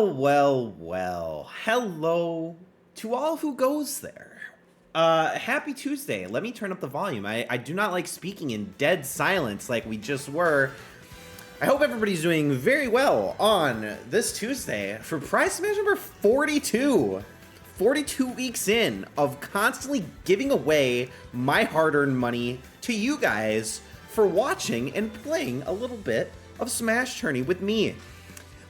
Well. Hello to all who goes there. Happy Tuesday. Let me turn up the volume. I do not like speaking in dead silence like we just were. I hope everybody's doing very well on this Tuesday for Prize Smash number 42. 42 weeks in of constantly giving away my hard-earned money to you guys for watching and playing a little bit of SmashTourney with me.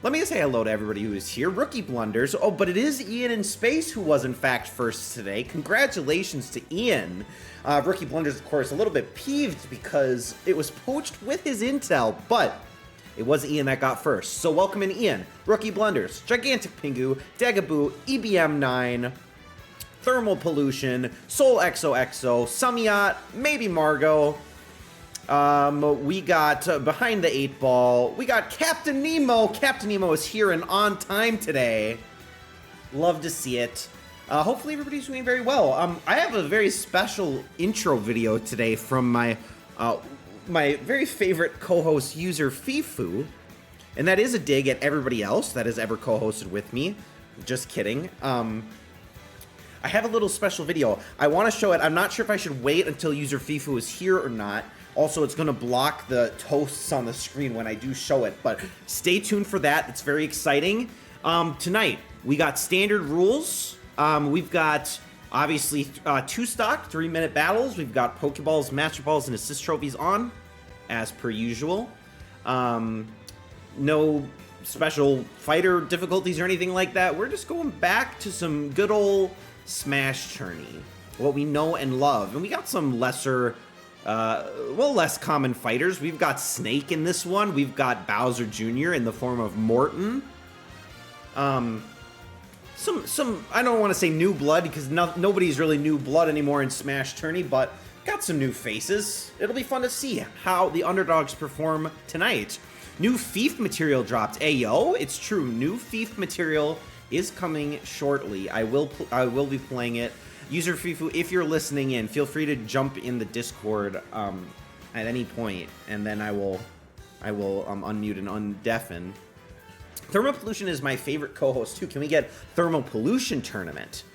Let me say hello to everybody who is here. Rookie Blunders. Oh, but it is Ian in Space who was in fact first today. Congratulations to Ian. Rookie Blunders, of course, a little bit peeved because it was poached with his intel, but it was Ian that got first. So welcome in Ian, Rookie Blunders, Gigantic Pingu, Dagaboo, EBM9, Thermal Pollution, Soul XOXO, Samiat, maybe Margot. We got Behind the 8 Ball. We got Captain Nemo. Captain Nemo is here and on time today. Love to see it. Hopefully everybody's doing very well. I have a very special intro video today from my very favorite co-host user Fifu, and that is a dig at everybody else that has ever co-hosted with me. Just kidding. I have a little special video. I want to show it. I'm not sure if I should wait until user Fifu is here or not. Also, it's going to block the toasts on the screen when I do show it, but stay tuned for that. It's very exciting. Tonight, we got standard rules. We've got, obviously, 2-stock, 3-minute battles. We've got Pokeballs, Master Balls, and Assist Trophies on, as per usual. No special fighter difficulties or anything like that. We're just going back to some good old SmashTourney, what we know and love. And we got some lesser... less common fighters. We've got Snake in this one. We've got Bowser Jr. in the form of Morton. Some I don't want to say new blood because nobody's really new blood anymore in SmashTourney, but got some new faces. It'll be fun to see how the underdogs perform tonight. New Fief material dropped. Ayo, it's true. New Fief material is coming shortly. I will be playing it. User Fifu, if you're listening in, feel free to jump in the Discord at any point, and then I will unmute and undeafen. Thermal Pollution is my favorite co-host too. Can we get Thermal Pollution tournament?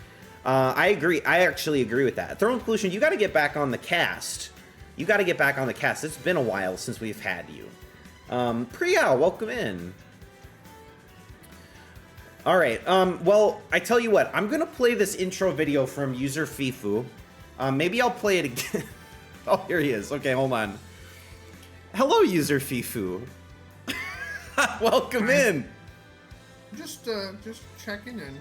I agree. I actually agree with that. Thermal Pollution, you got to get back on the cast. You got to get back on the cast. It's been a while since we've had you. Priya, welcome in. All right, well, I tell you what, I'm gonna play this intro video from user Fifu. Maybe I'll play it again. Oh, here he is. Okay, hold on. Hello, user Fifu. Welcome in. Just checking in.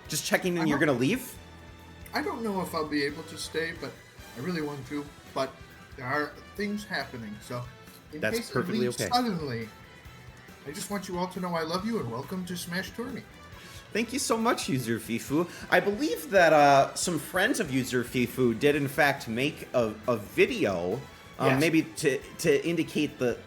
Just checking in. You're gonna leave? I don't know if I'll be able to stay, but I really want to. But there are things happening, so in That's case perfectly I leave okay. Suddenly, I just want you all to know I love you and welcome to SmashTourney. Thank you so much, user Fifu. I believe that some friends of user Fifu did in fact make a video, Yes. maybe to indicate the.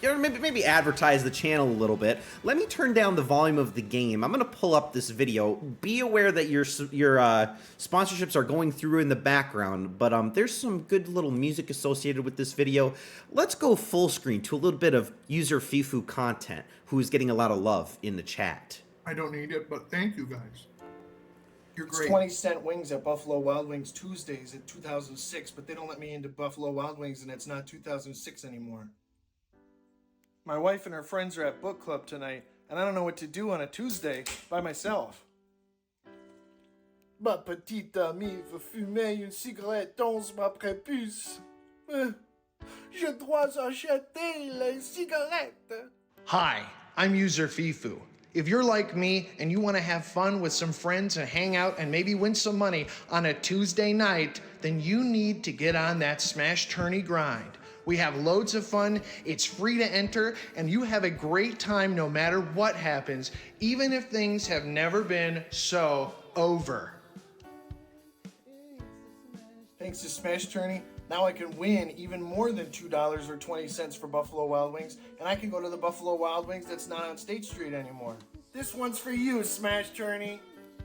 Maybe advertise the channel a little bit. Let me turn down the volume of the game. I'm gonna pull up this video. Be aware that your sponsorships are going through in the background, but there's some good little music associated with this video. Let's go full screen to a little bit of user Fifu content, who is getting a lot of love in the chat. I don't need it, but thank you guys. You're It's great. 20-cent wings at Buffalo Wild Wings Tuesdays in 2006, but they don't let me into Buffalo Wild Wings, and it's not 2006 anymore. My wife and her friends are at book club tonight, and I don't know what to do on a Tuesday by myself. Ma petite amie veut fumer une cigarette 11 ma prépuce. Je dois acheter les cigarettes. Hi, I'm user Fifu. If you're like me and you want to have fun with some friends and hang out and maybe win some money on a Tuesday night, then you need to get on that SmashTourney grind. We have loads of fun, it's free to enter, and you have a great time no matter what happens, even if things have never been so over. Thanks to SmashTourney, now I can win even more than $2 or 20 cents for Buffalo Wild Wings, and I can go to the Buffalo Wild Wings that's not on State Street anymore. This one's for you, SmashTourney.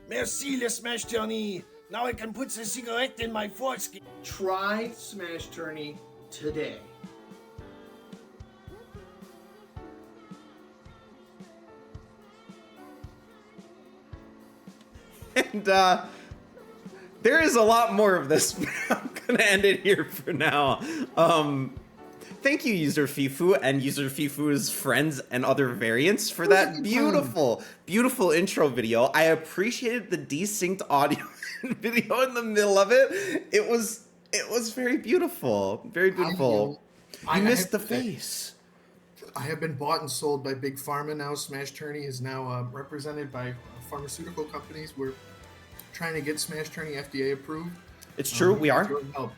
Merci, le SmashTourney. Now I can put the cigarette in my foreskin. Try SmashTourney today. And there is a lot more of this, but I'm gonna end it here for now. Thank you, User Fifu and User Fifu's friends and other variants for that beautiful, beautiful intro video. I appreciated the desynced audio and video in the middle of it. It was very beautiful, very beautiful. You missed the face. I have been bought and sold by Big Pharma now. SmashTourney is now represented by pharmaceutical companies. We're trying to get SmashTourney FDA approved. It's true, we are. Help.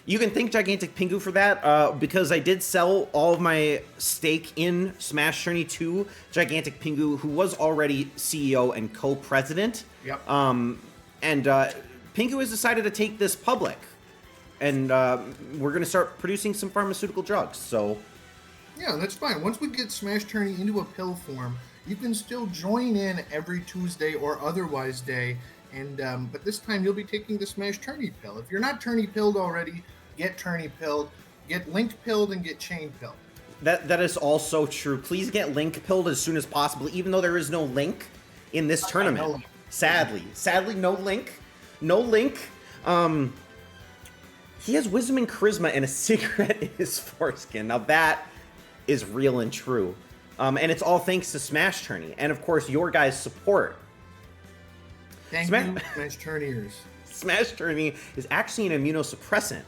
You can thank Gigantic Pingu for that, because I did sell all of my stake in SmashTourney to Gigantic Pingu, who was already CEO and co-president. Yep. And Pingu has decided to take this public, and we're going to start producing some pharmaceutical drugs, so... Yeah, that's fine. Once we get SmashTourney into a pill form, you can still join in every Tuesday or otherwise day, and but this time you'll be taking the SmashTourney pill. If you're not Tourney pilled already, get Tourney pilled, get Link pilled, and get Chain pilled. That is also true. Please get Link pilled as soon as possible, even though there is no Link in this tournament. Sadly, no Link. No Link. He has wisdom and charisma and a cigarette in his foreskin. Now that is real and true. And it's all thanks to SmashTourney and, of course, your guys' support. Thank you, SmashTourneyers. SmashTourney is actually an immunosuppressant.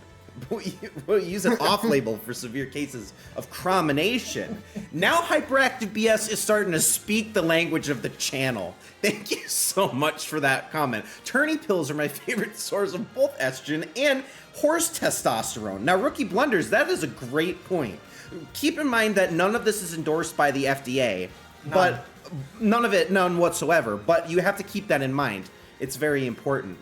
We'll use it off-label for severe cases of cromination. Now Hyperactive BS is starting to speak the language of the channel. Thank you so much for that comment. Tourney pills are my favorite source of both estrogen and horse testosterone. Now, Rookie Blunders, that is a great point. Keep in mind that none of this is endorsed by the FDA, but none whatsoever. But you have to keep that in mind. It's very important.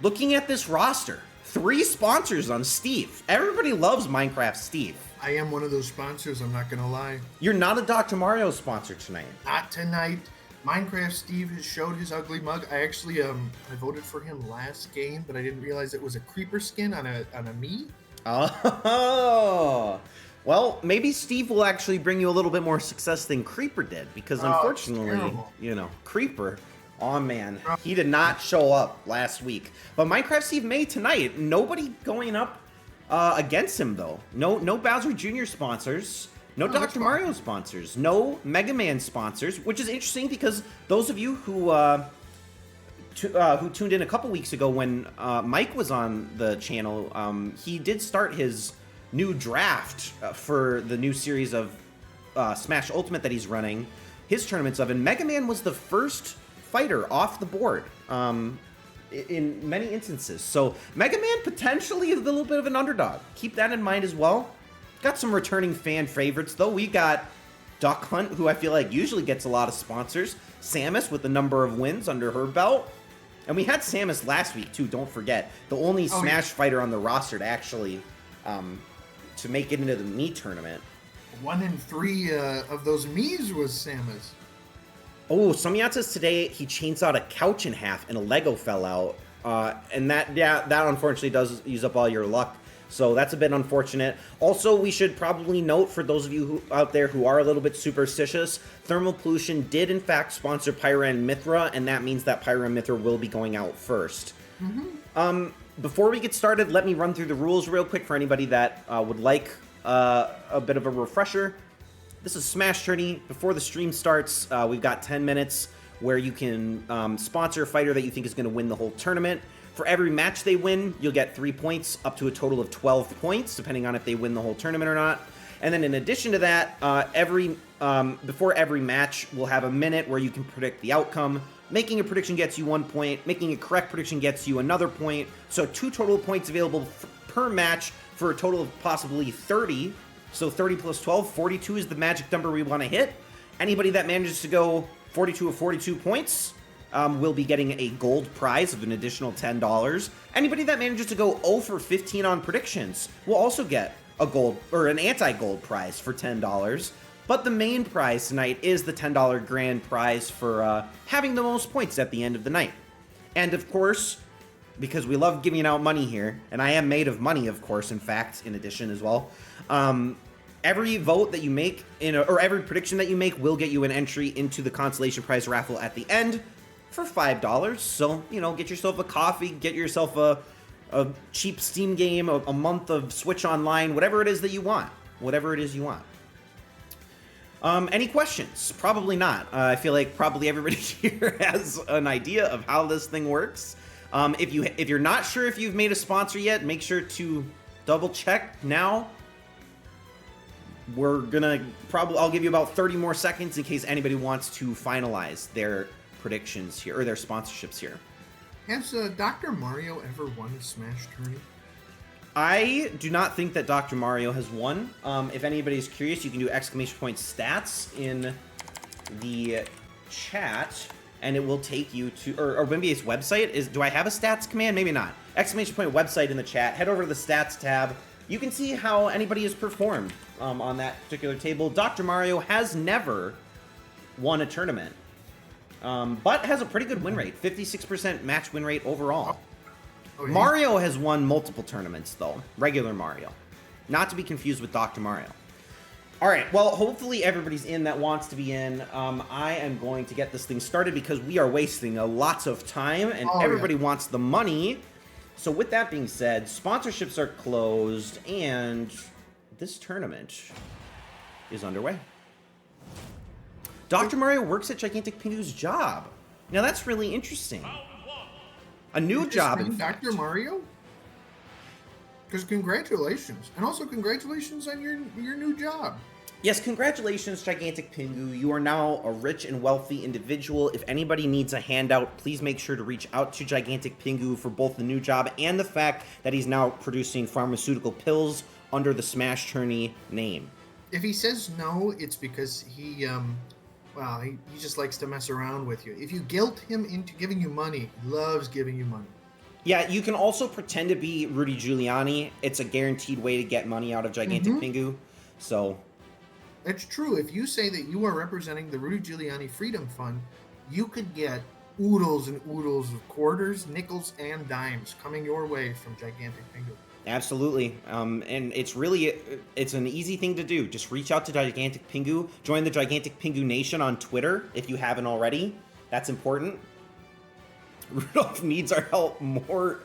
Looking at this roster, 3 sponsors on Steve. Everybody loves Minecraft Steve. I am one of those sponsors, I'm not going to lie. You're not a Dr. Mario sponsor tonight. Not tonight. Minecraft Steve has showed his ugly mug. I actually I voted for him last game, but I didn't realize it was a creeper skin on a me. Oh, well, maybe Steve will actually bring you a little bit more success than Creeper did, because unfortunately, you know, Creeper, oh man, he did not show up last week. But Minecraft Steve May tonight, nobody going up against him though. No Bowser Jr. sponsors, no Dr. Mario sponsors, no Mega Man sponsors, which is interesting because those of you who tuned in a couple weeks ago when Mike was on the channel, he did start his new draft for the new series of Smash Ultimate that he's running, his tournaments of, and Mega Man was the first fighter off the board in many instances. So Mega Man potentially a little bit of an underdog. Keep that in mind as well. Got some returning fan favorites, though. We got Duck Hunt, who I feel like usually gets a lot of sponsors. Samus with a number of wins under her belt. And we had Samus last week, too, don't forget. The only Smash fighter on the roster to actually to make it into the Mii tournament. 1 in 3 of those Miis was Samus. Oh, Samyat says today he chainsawed a couch in half and a Lego fell out. And that unfortunately does use up all your luck. So that's a bit unfortunate. Also, we should probably note for those of you out there who are a little bit superstitious, Thermal Pollution did in fact sponsor Pyra and Mithra, and that means that Pyra and Mithra will be going out first. Before we get started, let me run through the rules real quick for anybody that would like a bit of a refresher. This is SmashTourney. Before the stream starts, we've got 10 minutes where you can sponsor a fighter that you think is going to win the whole tournament. For every match they win, you'll get 3 points, up to a total of 12 points, depending on if they win the whole tournament or not. And then in addition to that, before every match, we'll have a minute where you can predict the outcome. Making a prediction gets you 1 point. Making a correct prediction gets you another point. So 2 total points available per match for a total of possibly 30. So 30 plus 12, 42 is the magic number we want to hit. Anybody that manages to go 42 of 42 points will be getting a gold prize of an additional $10. Anybody that manages to go 0 for 15 on predictions will also get a gold or an anti-gold prize for $10. But the main prize tonight is the $10 grand prize for having the most points at the end of the night. And of course, because we love giving out money here, and I am made of money, of course, in fact, in addition as well, every vote that you make or every prediction that you make will get you an entry into the consolation prize raffle at the end. for $5. So, you know, get yourself a coffee, get yourself a cheap Steam game, a month of Switch Online, whatever it is that you want. Whatever it is you want. Any questions? Probably not. I feel like probably everybody here has an idea of how this thing works. If you're not sure if you've made a sponsor yet, make sure to double check now. We're gonna I'll give you about 30 more seconds in case anybody wants to finalize their predictions here, or their sponsorships here. Has Dr. Mario ever won a Smash Tourney? I do not think that Dr. Mario has won. If anybody's curious, you can do ! Stats in the chat, and it will take you to, or maybe his website. Do I have a stats command? Maybe not. ! Website in the chat. Head over to the stats tab. You can see how anybody has performed on that particular table. Dr. Mario has never won a tournament, but has a pretty good win rate. 56% match win rate overall. Oh, yeah. Mario has won multiple tournaments, though. Regular Mario. Not to be confused with Dr. Mario. All right, well, hopefully everybody's in that wants to be in. I am going to get this thing started because we are wasting lots of time, and everybody wants the money. So with that being said, sponsorships are closed, and this tournament is underway. Dr. Mario works at Gigantic Pingu's job. Now, that's really interesting. A new job, in fact. Dr. Mario? Because congratulations. And also congratulations on your new job. Yes, congratulations, Gigantic Pingu. You are now a rich and wealthy individual. If anybody needs a handout, please make sure to reach out to Gigantic Pingu for both the new job and the fact that he's now producing pharmaceutical pills under the SmashTourney name. If he says no, it's because he just likes to mess around with you. If you guilt him into giving you money, he loves giving you money. Yeah, you can also pretend to be Rudy Giuliani. It's a guaranteed way to get money out of Gigantic Pingu. So it's true. If you say that you are representing the Rudy Giuliani Freedom Fund, you could get oodles and oodles of quarters, nickels, and dimes coming your way from Gigantic Pingu. Absolutely. And it's an easy thing to do. Just reach out to Gigantic Pingu. Join the Gigantic Pingu Nation on Twitter if you haven't already. That's important. Rudolph needs our help more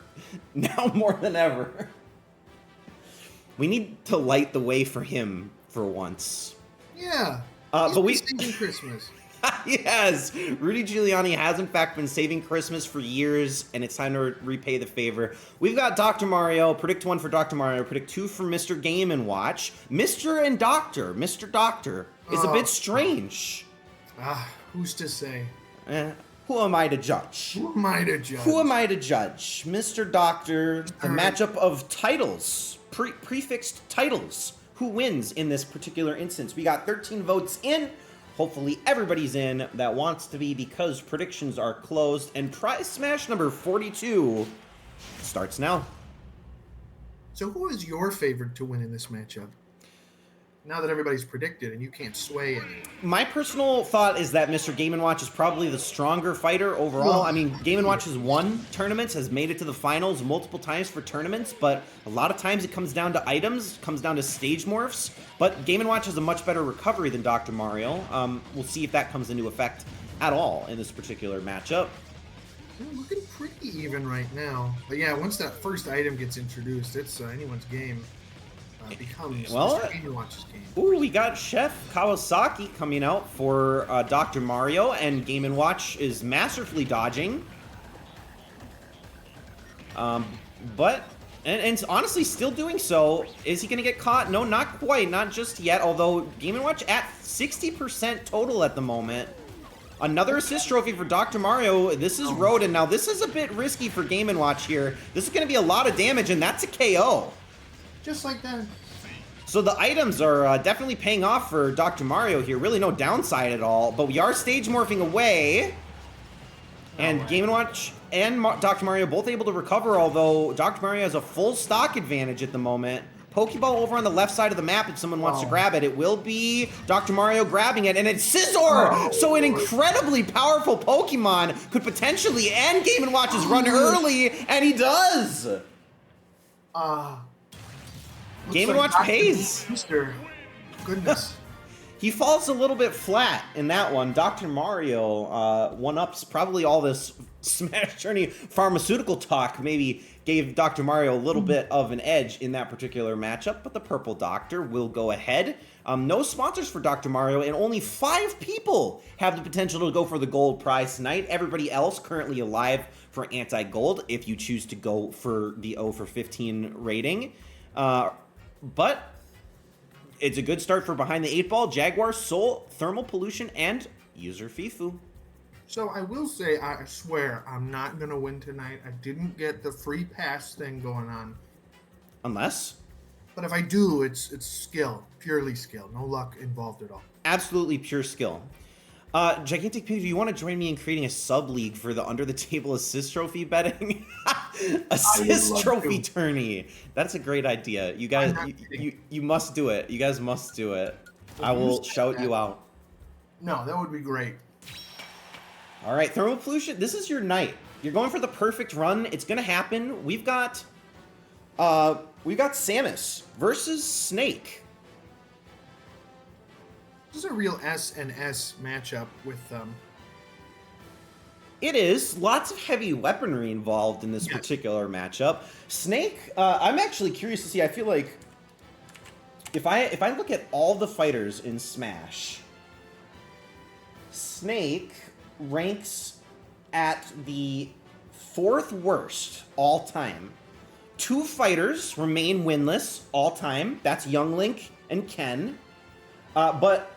than ever. We need to light the way for him for once. Yeah. But we saving Christmas. Yes, Rudy Giuliani has in fact been saving Christmas for years, and it's time to repay the favor. We've got Dr. Mario. Predict 1 for Dr. Mario. Predict 2 for Mr. Game & Watch. Mr. and Doctor. Mr. Doctor is a bit strange. Who's to say? Who am I to judge? Who am I to judge? Who am I to judge? Mr. Doctor, the matchup of titles, prefixed titles. Who wins in this particular instance? We got 13 votes in. Hopefully everybody's in that wants to be, because predictions are closed, and prize smash number 42 starts now. So who is your favorite to win in this matchup? Now that everybody's predicted and you can't sway any. My personal thought is that Mr. Game & Watch is probably the stronger fighter overall. I mean, Game & Watch has won tournaments, has made it to the finals multiple times for tournaments, but a lot of times it comes down to items, comes down to stage morphs. But Game & Watch has a much better recovery than Dr. Mario. We'll see if that comes into effect at all in this particular matchup. They're looking pretty even right now. But yeah, once that first item gets introduced, it's anyone's game. Becomes Mr. Game & Watch's game. Ooh, we got Chef Kawasaki coming out for Dr. Mario, and Game & Watch is masterfully dodging. But honestly still doing so. Is he going to get caught? No, not quite. Not just yet, although Game & Watch at 60% total at the moment. Another assist trophy for Dr. Mario. This is Rodin. Now, this is a bit risky for Game & Watch here. This is going to be a lot of damage, and that's a KO. Just like that. So the items are definitely paying off for Dr. Mario here. Really no downside at all. But we are stage morphing away. And Game & Watch and Dr. Mario both able to recover, although Dr. Mario has a full stock advantage at the moment. Pokeball over on the left side of the map if someone wants to grab it. It will be Dr. Mario grabbing it, and it's Scizor! So an incredibly powerful Pokemon could potentially end Game & Watch's run early, and he does! Game & Watch pays. Goodness. he falls a little bit flat in that one. Dr. Mario one-ups probably all this SmashTourney pharmaceutical talk, maybe gave Dr. Mario a little bit of an edge in that particular matchup, but the Purple Doctor will go ahead. No sponsors for Dr. Mario, and only 5 people have the potential to go for the gold prize tonight. Everybody else currently alive for anti-gold if you choose to go for the 0 for 15 rating. But it's a good start for Behind the 8 Ball, Jaguar, Soul, Thermal Pollution, and User Fifu. So I will say, I swear, I'm not going to win tonight. I didn't get the free pass thing going on. Unless? But if I do, it's skill. Purely skill. No luck involved at all. Absolutely pure skill. Gigantic Pig, do you want to join me in creating a sub-league for the under-the-table assist trophy betting? Assist trophy tourney. That's a great idea. You guys, you must do it. You guys must do it. I will shout you out. No, that would be great. All right, Thermal Pollution, this is your night. You're going for the perfect run. It's going to happen. We've got Samus versus Snake. This is a real S and S matchup with It is. Lots of heavy weaponry involved in this particular matchup. Snake, I'm actually curious to see. I feel like if I look at all the fighters in Smash, Snake ranks at the 4th worst all time. 2 fighters remain winless all time. That's Young Link and Ken. But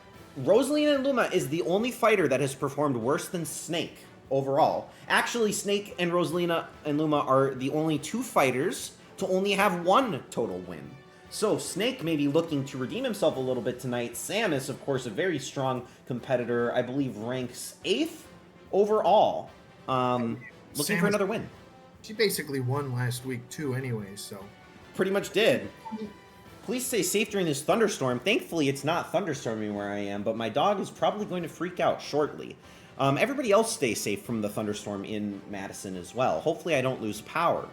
Rosalina and Luma is the only fighter that has performed worse than Snake overall. Actually, Snake and Rosalina and Luma are the only 2 fighters to only have 1 total win. So Snake may be looking to redeem himself a little bit tonight. Samus, of course, a very strong competitor. I believe ranks 8th overall. Looking Samus, for another win. She basically won last week too anyway, so. Pretty much did. Please stay safe during this thunderstorm. Thankfully, it's not thunderstorming where I am, but my dog is probably going to freak out shortly. Everybody else stay safe from the thunderstorm in Madison as well. Hopefully I don't lose power.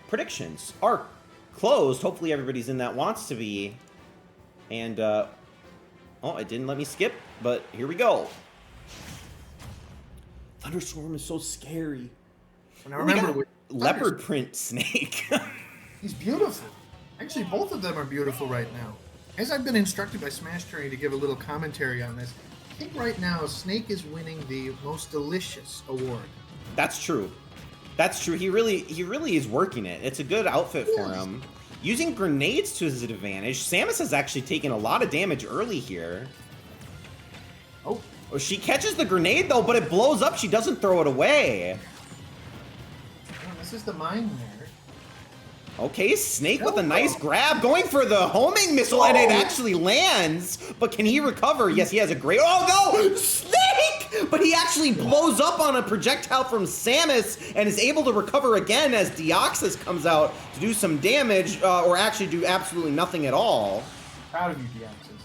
Predictions are closed. Hopefully everybody's in that wants to be. And, oh, it didn't let me skip, but here we go. Thunderstorm is so scary. And I remember with leopard print Snake. He's beautiful. Actually, both of them are beautiful right now. As I've been instructed by SmashTourney to give a little commentary on this, I think right now Snake is winning the most delicious award. That's true. That's true. He really is working it. It's a good outfit for him. Using grenades to his advantage. Samus has actually taken a lot of damage early here. Oh. She catches the grenade though, but it blows up. She doesn't throw it away. Oh, this is the mine there. Okay, Snake with a nice grab, going for the homing missile, and it actually lands. But can he recover? Yes, he has a great... Oh, no! Snake! But he actually blows up on a projectile from Samus and is able to recover again as Deoxys comes out to do some damage, or actually do absolutely nothing at all. Proud of you, Deoxys.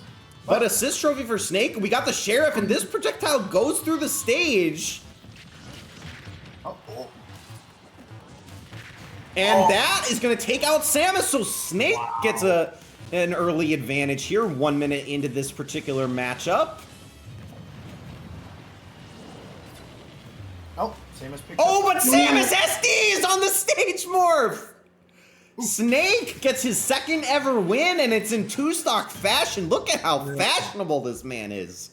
But assist trophy for Snake. We got the Sheriff, and this projectile goes through the stage. Uh-oh. And that is going to take out Samus, so Snake gets an early advantage here, 1 minute into this particular matchup. Oh, Samus picked Oh, up. but Samus SD is on the stage morph! Snake gets his 2nd ever win, and it's in 2-stock fashion. Look at how fashionable this man is.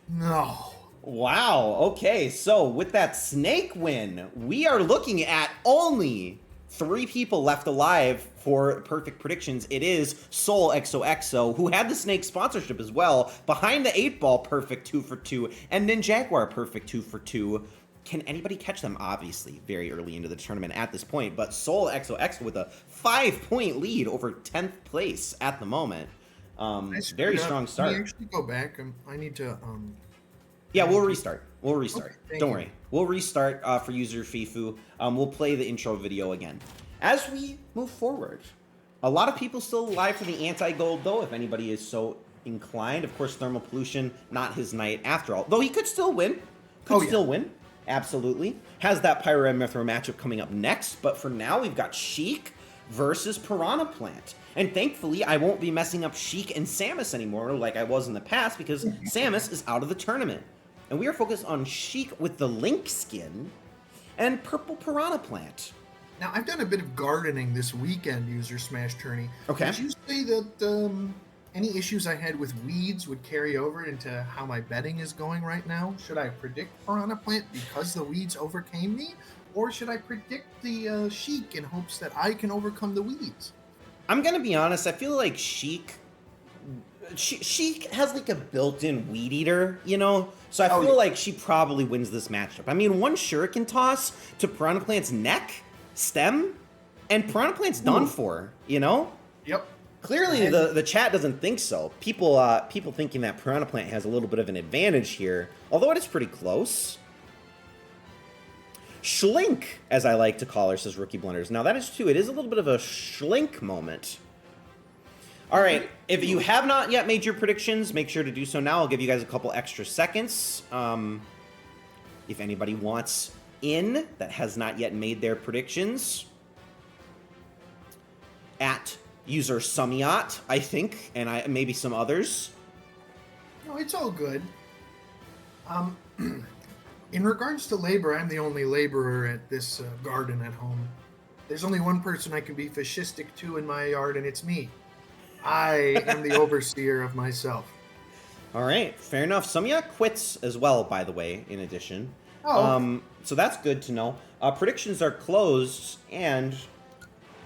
No. Wow, okay, so with that Snake win, we are looking at only 3 people left alive for perfect predictions. It is Soul XOXO, who had the Snake sponsorship as well, Behind the 8 Ball perfect 2 for 2, and then Jaguar perfect 2 for 2. Can anybody catch them? Obviously, very early into the tournament at this point, but Soul XOXO with a 5-point lead over 10th place at the moment. Very strong start. Can you actually go back? I need to... Yeah, we'll restart. We'll restart. Okay, Don't worry. We'll restart for user Fifu. We'll play the intro video again. As we move forward, a lot of people still alive for the anti-gold, though, if anybody is so inclined. Of course, Thermal Pollution, not his night after all. Though he could still win. Could still win. Absolutely. Has that Pyro and Mithra matchup coming up next. But for now, we've got Sheik versus Piranha Plant. And thankfully, I won't be messing up Sheik and Samus anymore like I was in the past because Samus is out of the tournament. And we are focused on Sheik with the Link skin and Purple Piranha Plant. Now, I've done a bit of gardening this weekend, user SmashTourney. Okay. Did you say that any issues I had with weeds would carry over into how my betting is going right now? Should I predict Piranha Plant because the weeds overcame me? Or should I predict the Sheik in hopes that I can overcome the weeds? I'm going to be honest, I feel like Sheik has like a built-in weed eater, you know? So I feel like she probably wins this matchup. I mean, one shuriken toss to Piranha Plant's neck, stem, and Piranha Plant's done for, you know? Yep. Clearly, the chat doesn't think so. People thinking that Piranha Plant has a little bit of an advantage here, although it is pretty close. Schlink, as I like to call her, says Rookie Blunders. Now, that is true. It is a little bit of a Schlink moment. All right, if you have not yet made your predictions, make sure to do so now. I'll give you guys a couple extra seconds. If anybody wants in that has not yet made their predictions, at user Sumiat, I think, and maybe some others. No, it's all good. In regards to labor, I'm the only laborer at this garden at home. There's only one person I can be fascistic to in my yard, and it's me. I am the overseer of myself. All right, fair enough. Sumiat quits as well, by the way, in addition. Oh. So that's good to know. Predictions are closed, and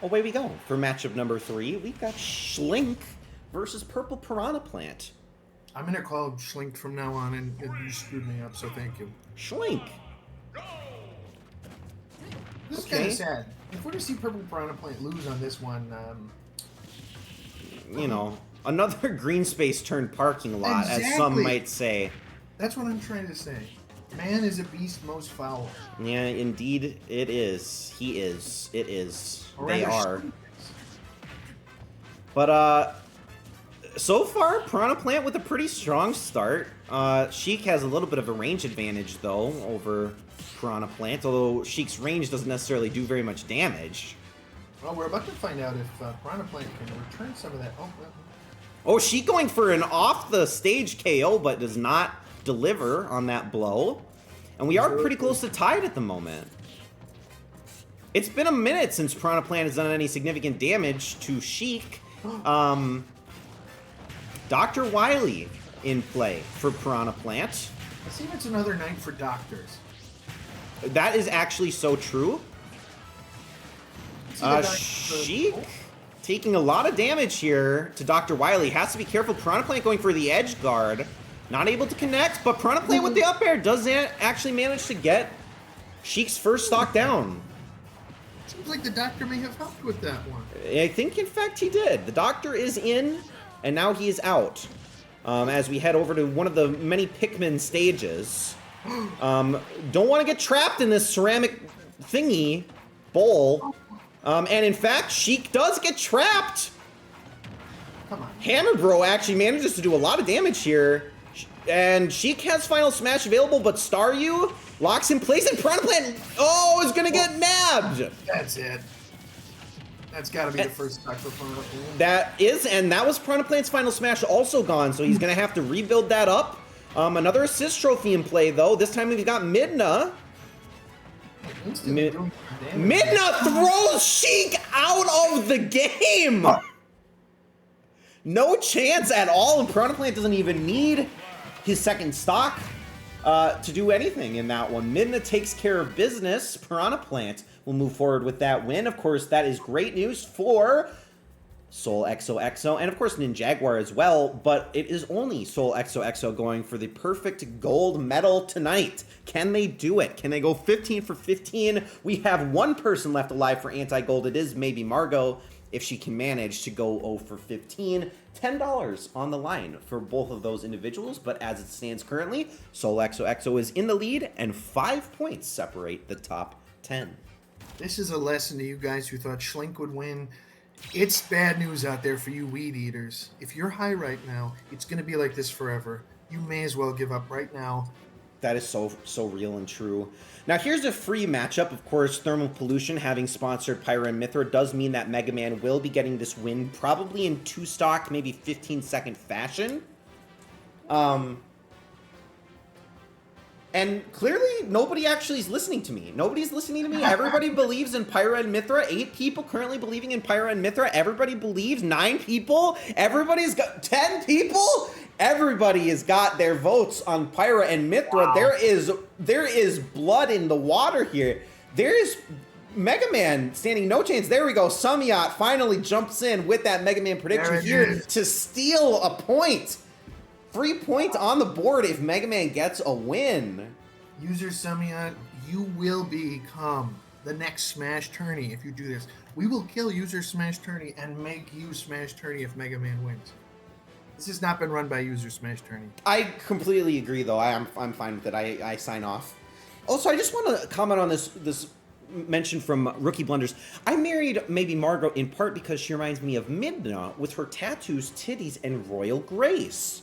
away we go. For matchup number 3, we've got Schlink versus Purple Piranha Plant. I'm going to call him Schlink from now on, and you screwed me up, so thank you. Schlink. This is kind of sad. If we're to see Purple Piranha Plant lose on this one, you know, another green space turned parking lot, as some might say. That's what I'm trying to say. Man is a beast most foul. Yeah, indeed it is. He is. It is. They are. But, so far, Piranha Plant with a pretty strong start. Sheik has a little bit of a range advantage, though, over Piranha Plant, although Sheik's range doesn't necessarily do very much damage. Well, we're about to find out if Piranha Plant can return some of that. Oh, Sheik going for an off-the-stage KO, but does not deliver on that blow. And we are pretty close to tied at the moment. It's been a minute since Piranha Plant has done any significant damage to Sheik. Dr. Wily in play for Piranha Plant. I see it's another night for doctors. That is actually so true. Sheik taking a lot of damage here to Dr. Wily. Has to be careful. Piranha Plant going for the edge guard. Not able to connect, but Piranha Plant with the up air does actually manage to get Sheik's first stock down. Seems like the doctor may have helped with that one. I think, in fact, he did. The doctor is in, and now he is out. As we head over to one of the many Pikmin stages. Don't want to get trapped in this ceramic thingy bowl. And in fact, Sheik does get trapped. Come on. Hammer Bro actually manages to do a lot of damage here. And Sheik has Final Smash available, but Staryu locks in place, and Piranha Plant, is going to get nabbed. That's it. That's got to be the first stock for Piranha Plant. That is, and that was Piranha Plant's Final Smash also gone, so he's going to have to rebuild that up. Another assist trophy in play, though. This time we've got Midna. Midna throws Sheik out of the game! No chance at all, and Piranha Plant doesn't even need his second stock to do anything in that one. Midna takes care of business. Piranha Plant will move forward with that win. Of course, that is great news for Soul XOXO, and of course Ninjaguar as well, but it is only Soul XOXO going for the perfect gold medal tonight. Can they do it? Can they go 15 for 15? We have one person left alive for anti-gold. It is maybe Margot, if she can manage to go 0 for 15. $10 on the line for both of those individuals, but as it stands currently, Soul XOXO is in the lead, and 5 points separate the top 10. This is a lesson to you guys who thought Schlink would win. It's bad news out there for you weed eaters. If you're high right now, it's going to be like this forever. You may as well give up right now. That is so real and true. Now here's a free matchup. Of course, Thermal Pollution having sponsored Pyra and Mithra does mean that Mega Man will be getting this win probably in 2-stock, maybe 15-second fashion. And clearly, nobody actually is listening to me. Nobody's listening to me. Everybody believes in Pyra and Mithra. 8 people currently believing in Pyra and Mithra. Everybody believes. 9 people. Everybody's got 10 people. Everybody has got their votes on Pyra and Mithra. Wow. There is blood in the water here. There is Mega Man standing no chance. There we go. Samyat finally jumps in with that Mega Man prediction here to steal a point. Free point on the board if Mega Man gets a win. User Samyat, you will become the next SmashTourney if you do this. We will kill User SmashTourney and make you SmashTourney if Mega Man wins. This has not been run by User SmashTourney. I completely agree, though. I'm fine with it. I sign off. Also, I just want to comment on this mention from Rookie Blunders. I married maybe Margot in part because she reminds me of Midna with her tattoos, titties, and royal grace.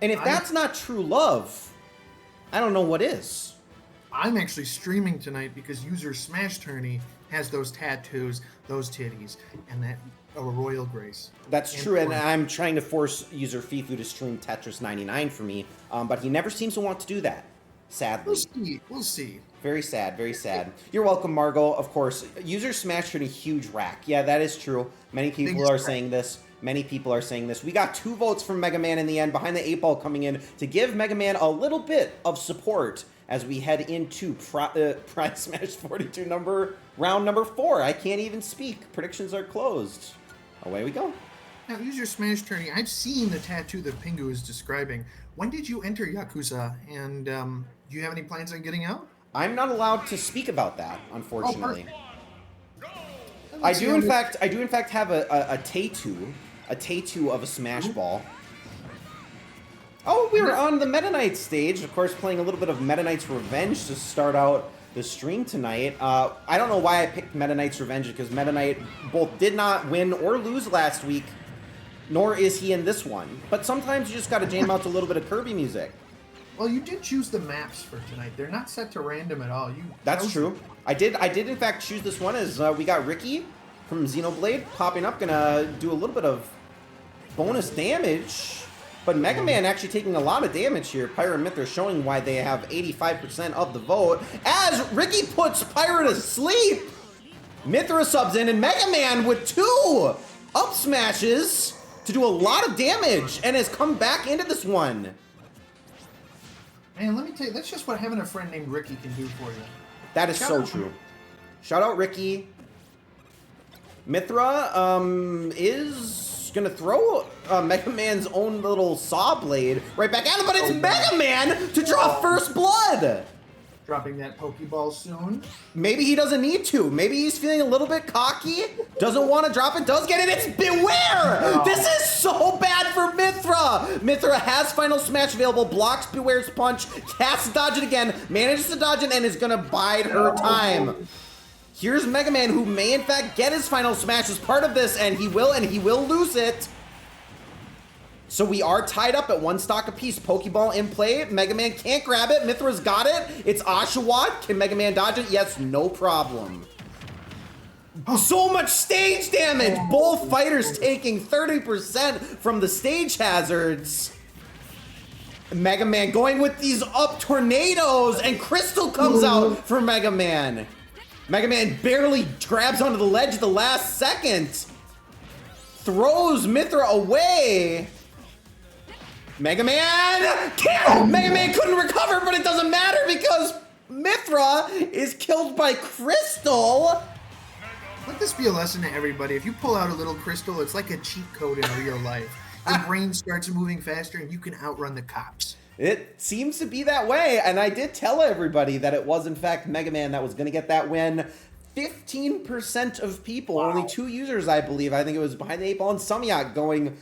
And if that's not true love, I don't know what is. I'm actually streaming tonight because User SmashTourney has those tattoos, those titties, and that royal grace. That's true, and I'm trying to force User Fifu to stream Tetris 99 for me, but he never seems to want to do that, sadly. We'll see. Very sad, very sad. You're welcome, Margot. Of course, User SmashTourney, huge rack. Yeah, that is true. Many people are saying this. Many people are saying this. We got 2 votes from Mega Man in the end, behind the 8 ball coming in to give Mega Man a little bit of support as we head into Prize Smash 42 round number 4. I can't even speak. Predictions are closed. Away we go. Now, User SmashTourney, I've seen the tattoo that Pingu is describing. When did you enter Yakuza, and do you have any plans on getting out? I'm not allowed to speak about that, unfortunately. I do in fact have a tattoo of a Smash Ball. Oh, we were on the Meta Knight stage, of course, playing a little bit of Meta Knight's Revenge to start out the stream tonight. I don't know why I picked Meta Knight's Revenge, because Meta Knight both did not win or lose last week, nor is he in this one. But sometimes you just gotta jam out to a little bit of Kirby music. Well, you did choose the maps for tonight. They're not set to random at all. That's true. I did in fact choose this one as we got Ricky from Xenoblade popping up, gonna do a little bit of bonus damage. But Mega Man actually taking a lot of damage here. Pyra and Mithra showing why they have 85% of the vote. As Ricky puts Pyra to sleep, Mithra subs in, and Mega Man with 2 up smashes to do a lot of damage and has come back into this one. Man, let me tell you, that's just what having a friend named Ricky can do for you. That is so true. Shout out Ricky. Mithra is gonna throw Mega Man's own little saw blade right back at him, but it's Mega Man to draw first blood. Dropping that Pokeball soon. Maybe he doesn't need to. Maybe he's feeling a little bit cocky. Doesn't want to drop it. Does get it. It's Beware! This is so bad for Mithra. Mithra has Final Smash available. Blocks Beware's punch. Has to dodge it again. Manages to dodge it and is going to bide her time. Here's Mega Man, who may in fact get his Final Smash as part of this, and he will lose it. So we are tied up at 1 stock apiece. Pokeball in play. Mega Man can't grab it. Mithra's got it. It's Oshawott. Can Mega Man dodge it? Yes, no problem. So much stage damage. Both fighters taking 30% from the stage hazards. Mega Man going with these up tornadoes, and Crystal comes out for Mega Man. Mega Man barely grabs onto the ledge at the last second. Throws Mithra away. Mega Man can't! Mega Man couldn't recover, but it doesn't matter because Mithra is killed by Crystal. Let this be a lesson to everybody. If you pull out a little crystal, it's like a cheat code in real life. Your brain starts moving faster and you can outrun the cops. It seems to be that way, and I did tell everybody that it was in fact Mega Man that was going to get that win. 15% of people, only 2 users, I believe. I think it was Behind the 8 Ball and Samyat going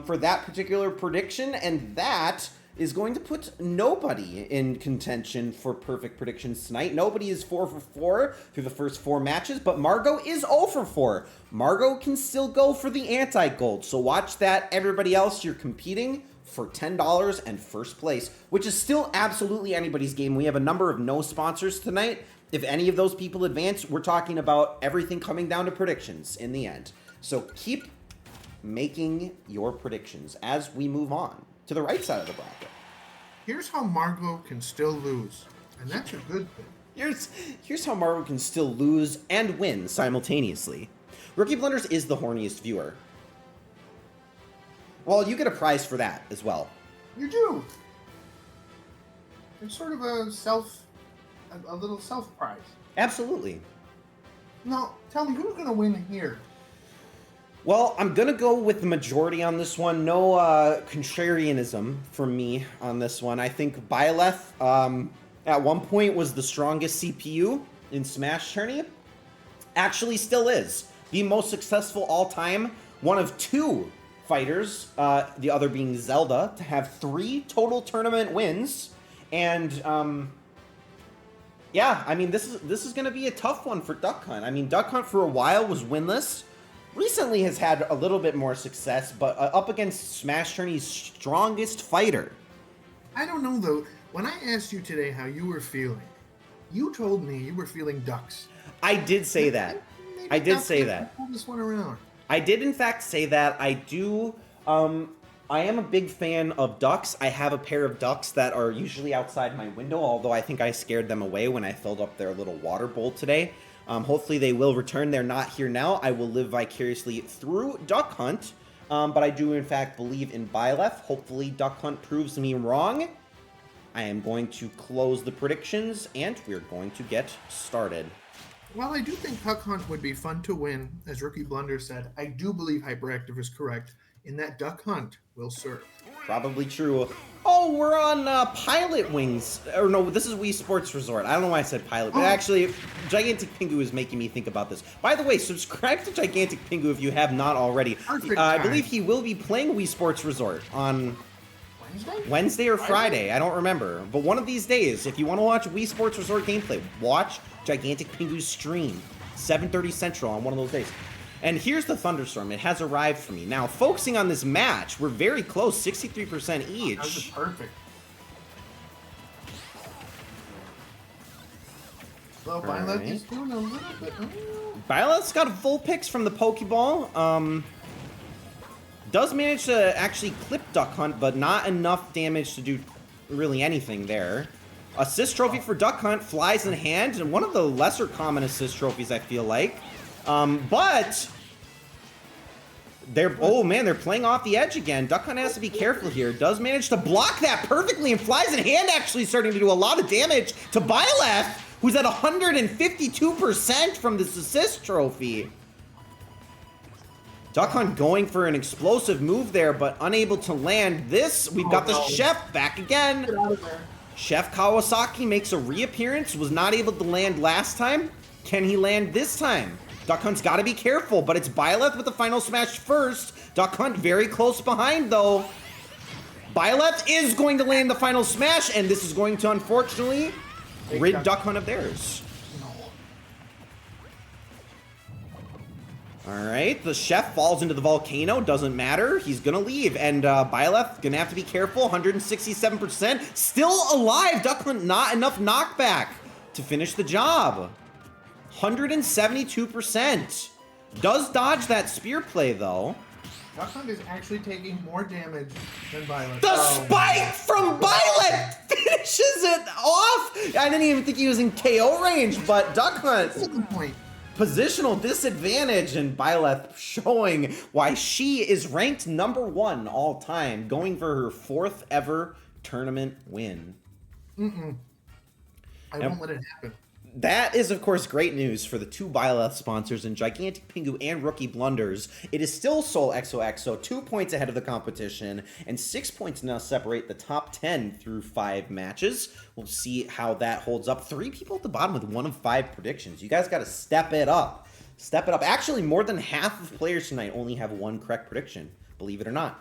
for that particular prediction, and that is going to put nobody in contention for perfect predictions tonight. Nobody is 4 for 4 through the first 4 matches, but Margot is 0 for 4. Margot can still go for the anti-gold, so watch that. Everybody else, you're competing for $10 and first place, which is still absolutely anybody's game. We have a number of no sponsors tonight. If any of those people advance, we're talking about everything coming down to predictions in the end. So keep making your predictions as we move on to the right side of the bracket. Here's how Margot can still lose, and that's a good thing. Here's how Margot can still lose and win simultaneously. Rookie Blunders is the horniest viewer. Well, you get a prize for that as well. You do. It's sort of a little self prize. Absolutely. Now, tell me, who's going to win here? Well, I'm going to go with the majority on this one. No contrarianism from me on this one. I think Byleth, at one point, was the strongest CPU in SmashTourney. Actually still is. The most successful all-time. One of 2 fighters, the other being Zelda, to have 3 total tournament wins. And, yeah, I mean, this is going to be a tough one for Duck Hunt. I mean, Duck Hunt for a while was winless. Recently has had a little bit more success, but up against SmashTourney's strongest fighter. I don't know, though. When I asked you today how you were feeling, you told me you were feeling Ducks. I did say that. I did say that. Pull this one around. I did, in fact, say that. I do. I am a big fan of ducks. I have a pair of ducks that are usually outside my window, although I think I scared them away when I filled up their little water bowl today. Hopefully they will return. They're not here now. I will live vicariously through Duck Hunt, but I do, in fact, believe in Byleth. Hopefully Duck Hunt proves me wrong. I am going to close the predictions, and we're going to get started. While I do think Duck Hunt would be fun to win, as Rookie Blunder said, I do believe Hyperactive is correct in that Duck Hunt will serve. Probably true. Oh, we're on Pilot Wings. Or no, this is Wii Sports Resort. I don't know why I said Pilot. But actually, Gigantic Pingu is making me think about this. By the way, subscribe to Gigantic Pingu if you have not already. I believe he will be playing Wii Sports Resort on Wednesday or Friday. I don't remember. But one of these days, if you want to watch Wii Sports Resort gameplay, watch Gigantic Pingu's stream. 7:30 Central on one of those days. And here's the thunderstorm. It has arrived for me. Now, focusing on this match, we're very close, 63% each. That was perfect. Well, Byleth is doing a little bit. Byleth's got full picks from the Pokeball. Does manage to actually clip Duck Hunt, but not enough damage to do really anything there. Assist trophy for Duck Hunt, flies in hand, and one of the lesser common assist trophies, I feel like. But they're playing off the edge again. Duck Hunt has to be careful here. Does manage to block that perfectly, and flies in hand actually starting to do a lot of damage to Byleth, who's at 152% from this assist trophy. Duck Hunt going for an explosive move there, but unable to land this. We've got the Chef back again. Get out of there. Chef Kawasaki makes a reappearance. Was not able to land last time. Can he land this time? Duck Hunt's got to be careful, but it's Byleth with the final smash first. Duck Hunt very close behind, though. Byleth is going to land the final smash, and this is going to, unfortunately, rid Duck Hunt of theirs. All right, the Chef falls into the volcano. Doesn't matter. He's going to leave. And Byleth going to have to be careful. 167%. Still alive. Duck Hunt, not enough knockback to finish the job. 172%. Does dodge that spear play, though. Duck Hunt is actually taking more damage than Byleth. The spike from Byleth finishes it off. I didn't even think he was in KO range, but Duck Hunt. That's a good point. Positional disadvantage, and Byleth showing why she is ranked #1 all time, going for her 4th ever tournament win. I won't let it happen. That is, of course, great news for the 2 Byleth sponsors in Gigantic Pingu and Rookie Blunders. It is still Sol XOXO, 2 points ahead of the competition, and 6 points now separate the top 10 through 5 matches. We'll see how that holds up. 3 people at the bottom with 1 of 5 predictions. You guys got to step it up. Step it up. Actually, more than half of players tonight only have 1 correct prediction, believe it or not.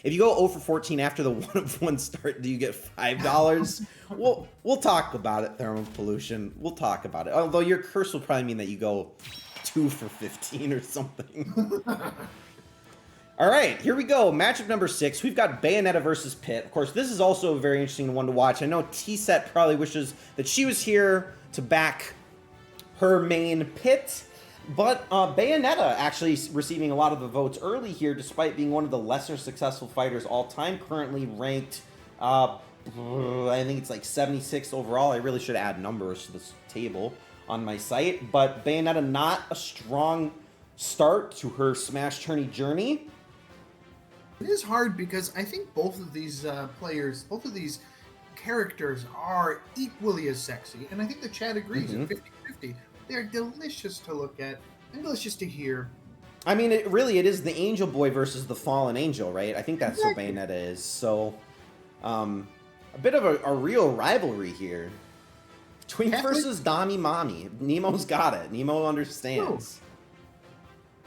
If you go 0 for 14 after the 1 of 1 start, do you get $5? We'll talk about it, Thermal Pollution. We'll talk about it. Although your curse will probably mean that you go 2 for 15 or something. All right, here we go. Matchup number 6. We've got Bayonetta versus Pit. Of course, this is also a very interesting one to watch. I know T-Set probably wishes that she was here to back her main Pit, but Bayonetta actually receiving a lot of the votes early here, despite being one of the lesser successful fighters all time, currently ranked, I think it's like 76th overall. I really should add numbers to this table on my site, but Bayonetta not a strong start to her SmashTourney journey. It is hard because I think both of these players, both of these characters are equally as sexy. And I think the chat agrees at 50-50. They're delicious to look at and delicious to hear. I mean, it is the Angel Boy versus the Fallen Angel, right? I think that's what Bayonetta is. So, a bit of a real rivalry here. Twink versus Dami Mommy. Nemo's got it. Nemo understands.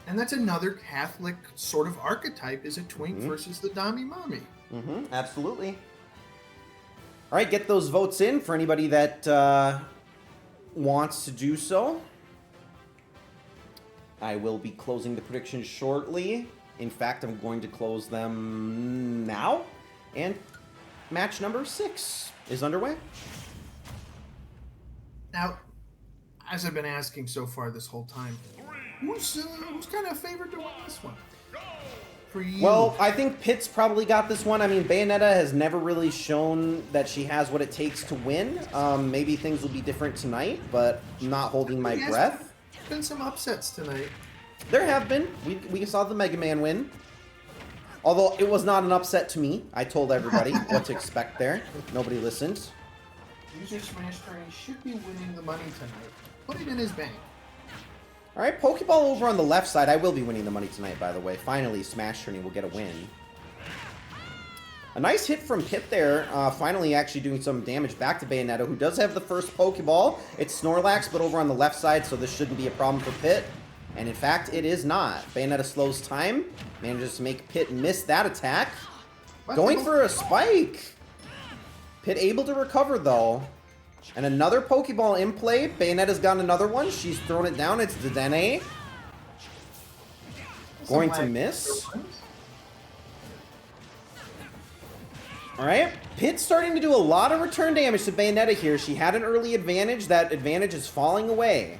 And that's another Catholic sort of archetype, is a twink versus the Dami Mommy. Absolutely. All right, get those votes in for anybody that wants to do so. I will be closing the predictions shortly. In fact, I'm going to close them now. And match number 6 is underway. Now, as I've been asking so far this whole time, who's kind of favored to win this one? For you? Well, I think Pit's probably got this one. I mean, Bayonetta has never really shown that she has what it takes to win. Maybe things will be different tonight, but I'm not holding my breath. There's been some upsets tonight. There have been. We saw the Mega Man win. Although it was not an upset to me. I told everybody what to expect there. Nobody listened. User SmashTourney should be winning the money tonight. Put it in his bank. All right, Pokeball over on the left side. I will be winning the money tonight, by the way. Finally, SmashTourney will get a win. A nice hit from Pit there. Finally actually doing some damage back to Bayonetta, who does have the first Pokeball. It's Snorlax, but over on the left side, so this shouldn't be a problem for Pit. And in fact, it is not. Bayonetta slows time. Manages to make Pit miss that attack. Going for a spike. Pit able to recover, though. And another Pokeball in play. Bayonetta's got another one. She's thrown it down. It's Dedenne. Going to miss. Alright. Pit's starting to do a lot of return damage to Bayonetta here. She had an early advantage. That advantage is falling away.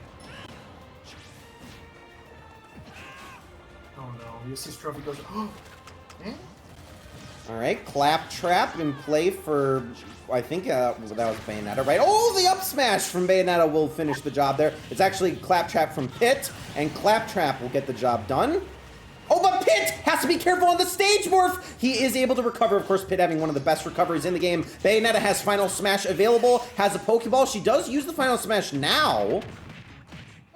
Oh no. This trophy goes. Oh, man. Alright, Claptrap in play for, I think that was Bayonetta, right? Oh, the up smash from Bayonetta will finish the job there. It's actually Claptrap from Pit, and Claptrap will get the job done. Oh, but Pit has to be careful on the stage morph. He is able to recover. Of course, Pit having one of the best recoveries in the game. Bayonetta has Final Smash available, has a Pokeball. She does use the Final Smash now.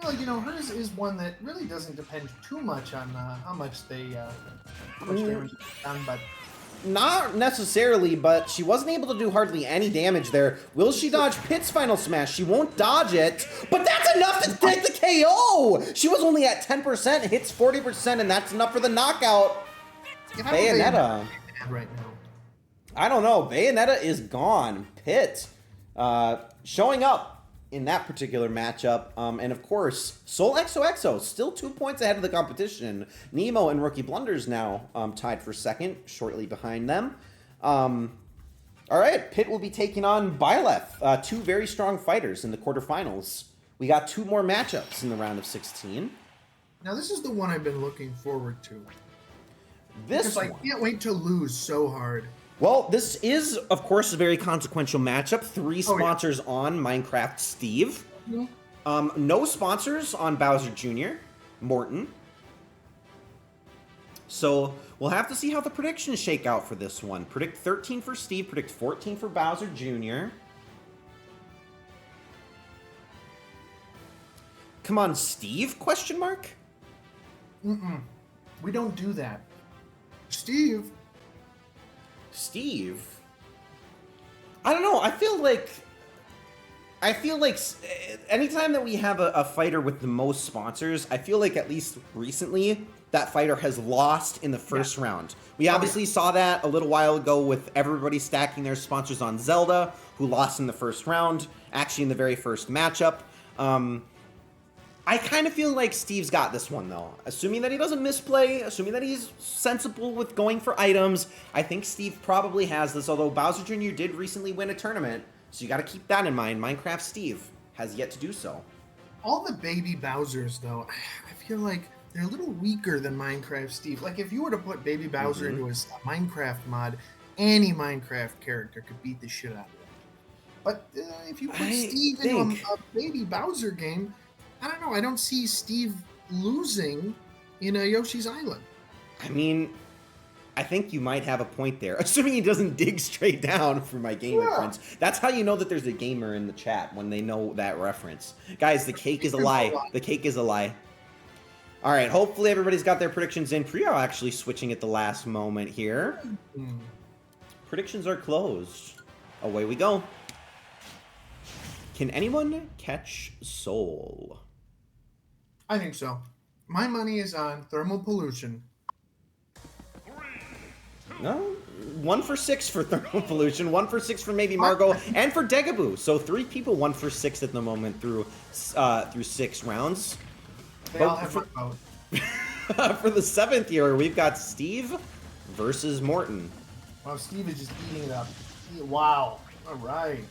Well, you know, hers is one that really doesn't depend too much on how much they push damage down, but... Not necessarily, but she wasn't able to do hardly any damage there. Will she dodge Pit's Final Smash? She won't dodge it, but that's enough to take the KO! She was only at 10%, hits 40%, and that's enough for the knockout. Bayonetta. Right now. I don't know. Bayonetta is gone. Pit showing up in that particular matchup. And of course, Soul XOXO still 2 points ahead of the competition. Nemo and Rookie Blunders now tied for second, shortly behind them. All right, Pit will be taking on Byleth, two very strong fighters in the quarterfinals. We got 2 more matchups in the round of 16. Now this is the one I've been looking forward to. This I can't wait to lose so hard. Well, this is, of course, a very consequential matchup. 3 sponsors on Minecraft Steve. No sponsors on Bowser Jr., Morton. So we'll have to see how the predictions shake out for this one. Predict 13 for Steve, predict 14 for Bowser Jr. Come on, Steve? Question mark? We don't do that. Steve. I don't know. I feel like anytime that we have a fighter with the most sponsors, I feel like at least recently that fighter has lost in the first round. We obviously saw that a little while ago with everybody stacking their sponsors on Zelda, who lost in the first round, actually in the very first matchup. I kind of feel like Steve's got this one, though. Assuming that he doesn't misplay, assuming that he's sensible with going for items, I think Steve probably has this, although Bowser Jr. did recently win a tournament, so you got to keep that in mind. Minecraft Steve has yet to do so. All the baby Bowsers, though, I feel like they're a little weaker than Minecraft Steve. Like, if you were to put baby Bowser into a Minecraft mod, any Minecraft character could beat the shit out of him. But if you put Steve into a baby Bowser game, I don't know. I don't see Steve losing in a Yoshi's Island. I mean, I think you might have a point there, assuming he doesn't dig straight down for my game reference. That's how you know that there's a gamer in the chat, when they know that reference. Guys, the cake is a lie. The cake is a lie. All right, hopefully everybody's got their predictions in. Priyo actually switching at the last moment here. Predictions are closed. Away we go. Can anyone catch Soul? I think so. My money is on thermal pollution. No, 1 for 6 for thermal pollution, 1 for 6 for maybe Margot, and for Degaboo. So 3 people 1 for 6 at the moment through 6 rounds. They all have my vote. For the 7th year, we've got Steve versus Morton. Wow, Steve is just eating it up. Wow. All right.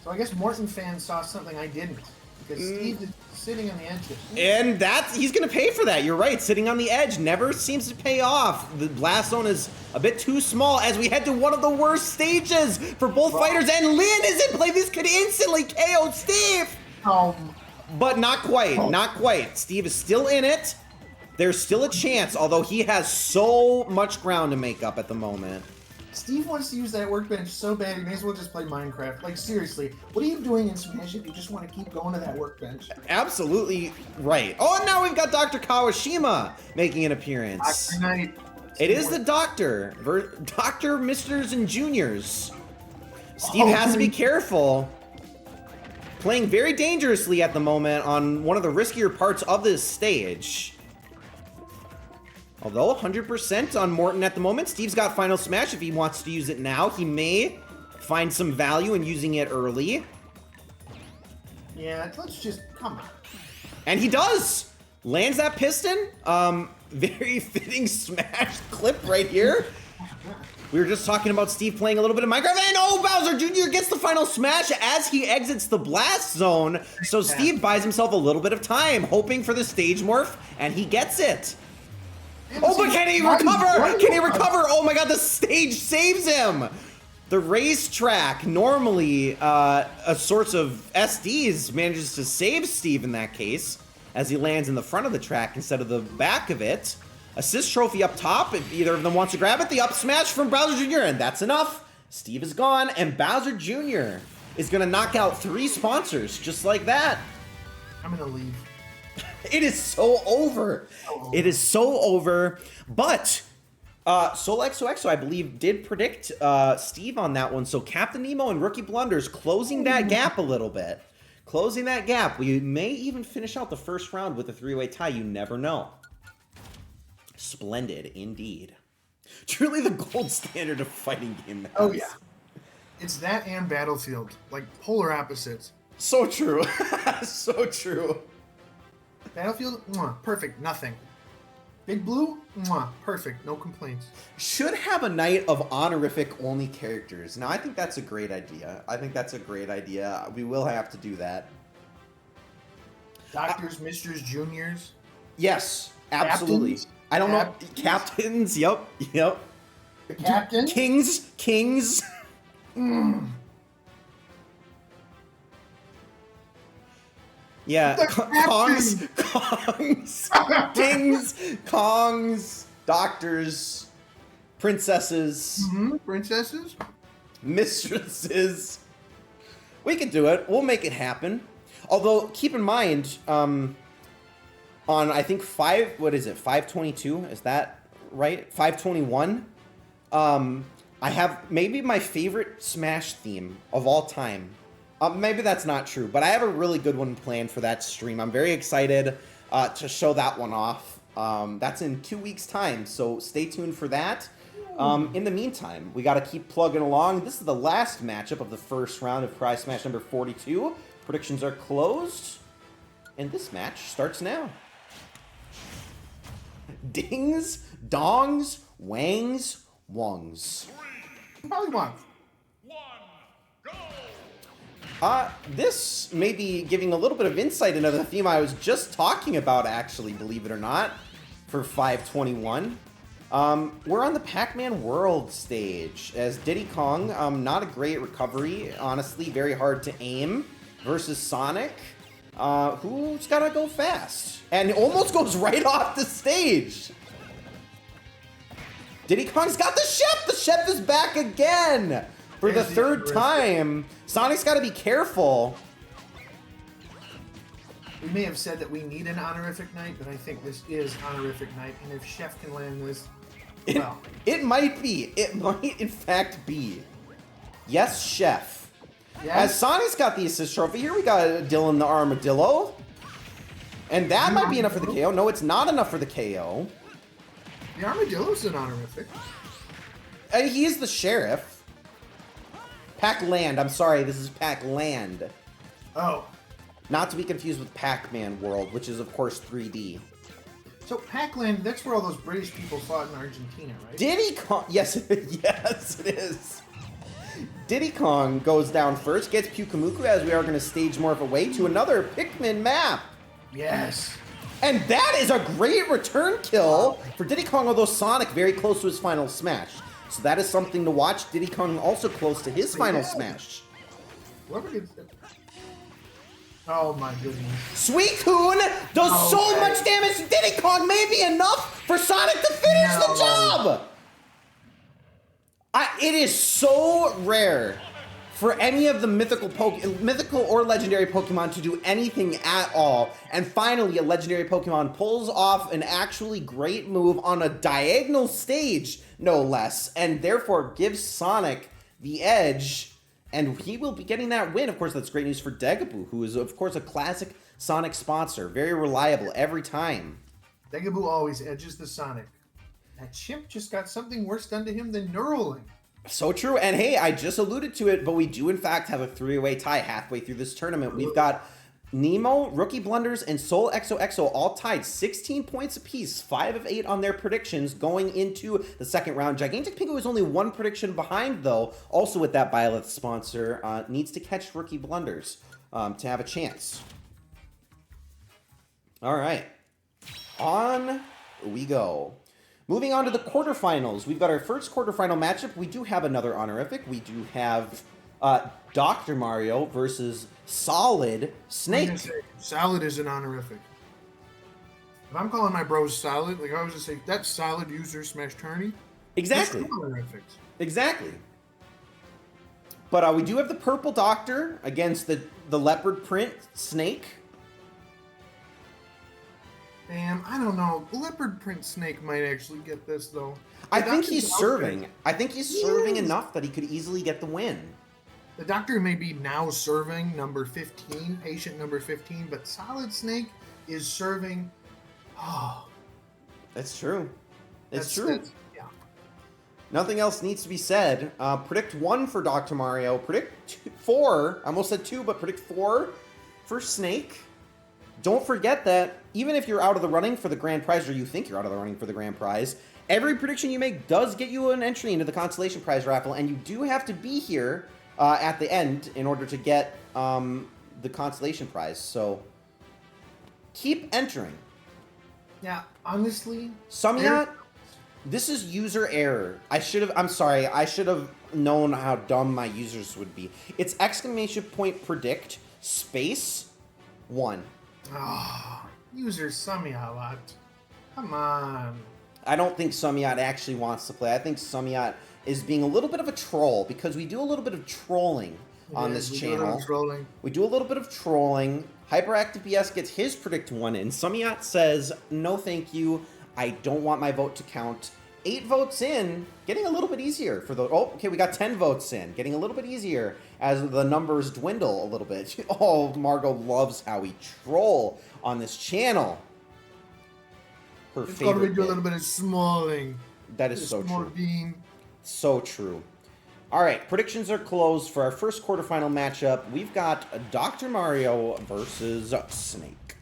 So I guess Morton fans saw something I didn't, because Steve is sitting on the edge. And he's going to pay for that. You're right. Sitting on the edge never seems to pay off. The blast zone is a bit too small as we head to one of the worst stages for both fighters. And Lynn is in play. This could instantly KO Steve. But not quite. Not quite. Steve is still in it. There's still a chance, although he has so much ground to make up at the moment. Steve wants to use that workbench so bad, he may as well just play Minecraft. Like, seriously, what are you doing in Smash if you just want to keep going to that workbench? Absolutely right. Oh, and now we've got Dr. Kawashima making an appearance. Dr. Knight. It is the Doctor. Dr. Misters and Juniors. Steve has to be careful. Playing very dangerously at the moment on one of the riskier parts of this stage. Although 100% on Morton at the moment. Steve's got Final Smash if he wants to use it now. He may find some value in using it early. Yeah, let's just, come on. And he does! Lands that piston. Very fitting Smash clip right here. We were just talking about Steve playing a little bit of Minecraft, and oh, Bowser Jr. gets the Final Smash as he exits the blast zone. So Steve buys himself a little bit of time, hoping for the stage morph, and he gets it. Oh, but can he recover? Can he recover? Oh my god, the stage saves him. The racetrack, normally a source of SDs, manages to save Steve in that case, as he lands in the front of the track instead of the back of it. Assist trophy up top, if either of them wants to grab it. The up smash from Bowser Jr., and that's enough. Steve is gone, and Bowser Jr. is going to knock out 3 sponsors just like that. I'm going to leave. It is so over. It is so over. But SolXOXO, I believe, did predict Steve on that one. So Captain Nemo and Rookie Blunders closing that gap a little bit. Closing that gap. We may even finish out the first round with a 3-way tie. You never know. Splendid indeed. Truly the gold standard of fighting game matches. Oh, yeah. It's that and Battlefield. Like, polar opposites. So true. So true. Battlefield, mwah, perfect, nothing. Big Blue, mwah, perfect, no complaints. Should have a night of honorific only characters. Now, I think that's a great idea. I think that's a great idea. We will have to do that. Doctors, Misters, Juniors. Yes, absolutely. Captains? I don't know. Captains, yep. The captain? Kings. Yeah, Kongs, Kings, Kongs, doctors, princesses. Princesses? Mistresses. We could do it. We'll make it happen. Although, keep in mind, on, I think, 522, is that right? 521? I have maybe my favorite Smash theme of all time. Maybe that's not true, but I have a really good one planned for that stream. I'm very excited to show that one off. That's in 2 weeks' time, so stay tuned for that. In the meantime, we got to keep plugging along. This is the last matchup of the first round of Prize Smash number 42. Predictions are closed. And this match starts now. Dings, dongs, wangs, wongs. Probably one. This may be giving a little bit of insight into the theme I was just talking about, actually, believe it or not, for 521. We're on the Pac-Man World stage, as Diddy Kong, not a great recovery, honestly, very hard to aim, versus Sonic, who's gotta go fast, and almost goes right off the stage. Diddy Kong's got the chef! The chef is back again! For the third time, Sonic's got to be careful. We may have said that we need an honorific night, but I think this is honorific night. And if Chef can land this, well. It might be. It might, in fact, be. Yes, Chef. Yes. As Sonic's got the assist trophy, here we got Dylan the Armadillo. And that might be enough for the KO. No, it's not enough for the KO. The Armadillo's an honorific. He is the sheriff. Pac-Land. I'm sorry, this is Pac-Land. Oh. Not to be confused with Pac-Man World, which is, of course, 3D. So Pac-Land, that's where all those British people fought in Argentina, right? Diddy Kong... Yes, yes, it is. Diddy Kong goes down first, gets Pyukamuku, as we are going to stage morph away to another Pikmin map. Yes. And that is a great return kill for Diddy Kong, although Sonic very close to his final smash. So that is something to watch. Diddy Kong also close to his final smash. Whoever gets it. Oh my goodness. Suicune does so much damage to Diddy Kong, may be enough for Sonic to finish the job! It is so rare for any of the mythical or legendary Pokemon to do anything at all. And finally, a legendary Pokemon pulls off an actually great move on a diagonal stage, no less, and therefore gives Sonic the edge, and he will be getting that win. Of course, that's great news for Degaboo, who is, of course, a classic Sonic sponsor. Very reliable every time. Degaboo always edges the Sonic. That chimp just got something worse done to him than Neuralink. So true, and hey, I just alluded to it, but we do in fact have a three-way tie halfway through this tournament. We've got Nemo, Rookie Blunders, and Soul XOXO all tied 16 points apiece, 5 of 8 on their predictions going into the second round. Gigantic Pingu is only one prediction behind, though, also with that Byleth sponsor, needs to catch Rookie Blunders to have a chance. All right, on we go. Moving on to the quarterfinals, we've got our first quarterfinal matchup. We do have another honorific. We do have Dr. Mario versus Solid Snake. Solid is an honorific. If I'm calling my bros Solid, like I was just say, that's Solid user SmashTourney. Exactly. That's honorifics. Exactly. But we do have the Purple Doctor against the Leopard Print Snake. Damn, I don't know. Leopard Print Snake might actually get this, though. I think he's serving. I think he's serving enough that he could easily get the win. The Doctor may be now serving number 15, patient number 15, but Solid Snake is serving. Oh. That's true. It's true. Yeah. Nothing else needs to be said. Predict 1 for Dr. Mario. Predict 4. I almost said 2, but predict 4 for Snake. Don't forget that even if you're out of the running for the grand prize, or you think you're out of the running for the grand prize, every prediction you make does get you an entry into the consolation prize raffle, and you do have to be here at the end in order to get the consolation prize. So keep entering. Yeah, honestly. Samyat, this is user error. I'm sorry, I should have known how dumb my users would be. It's exclamation point predict space 1. Oh, user Samyat. Come on. I don't think Samyat actually wants to play. I think Samyat is being a little bit of a troll, because we do a little bit of trolling on this channel. We do a little bit of trolling. Hyperactive BS gets his predict 1 in. Samyat says, no thank you, I don't want my vote to count. 8 votes in, getting a little bit easier for the... Oh, okay, we got 10 votes in. Getting a little bit easier as the numbers dwindle a little bit. Oh, Margot loves how we troll on this channel. Her it's favorite got to do a little bit of smalling. That is so true. Being. So true. All right, predictions are closed for our first quarterfinal matchup. We've got Dr. Mario versus Snake.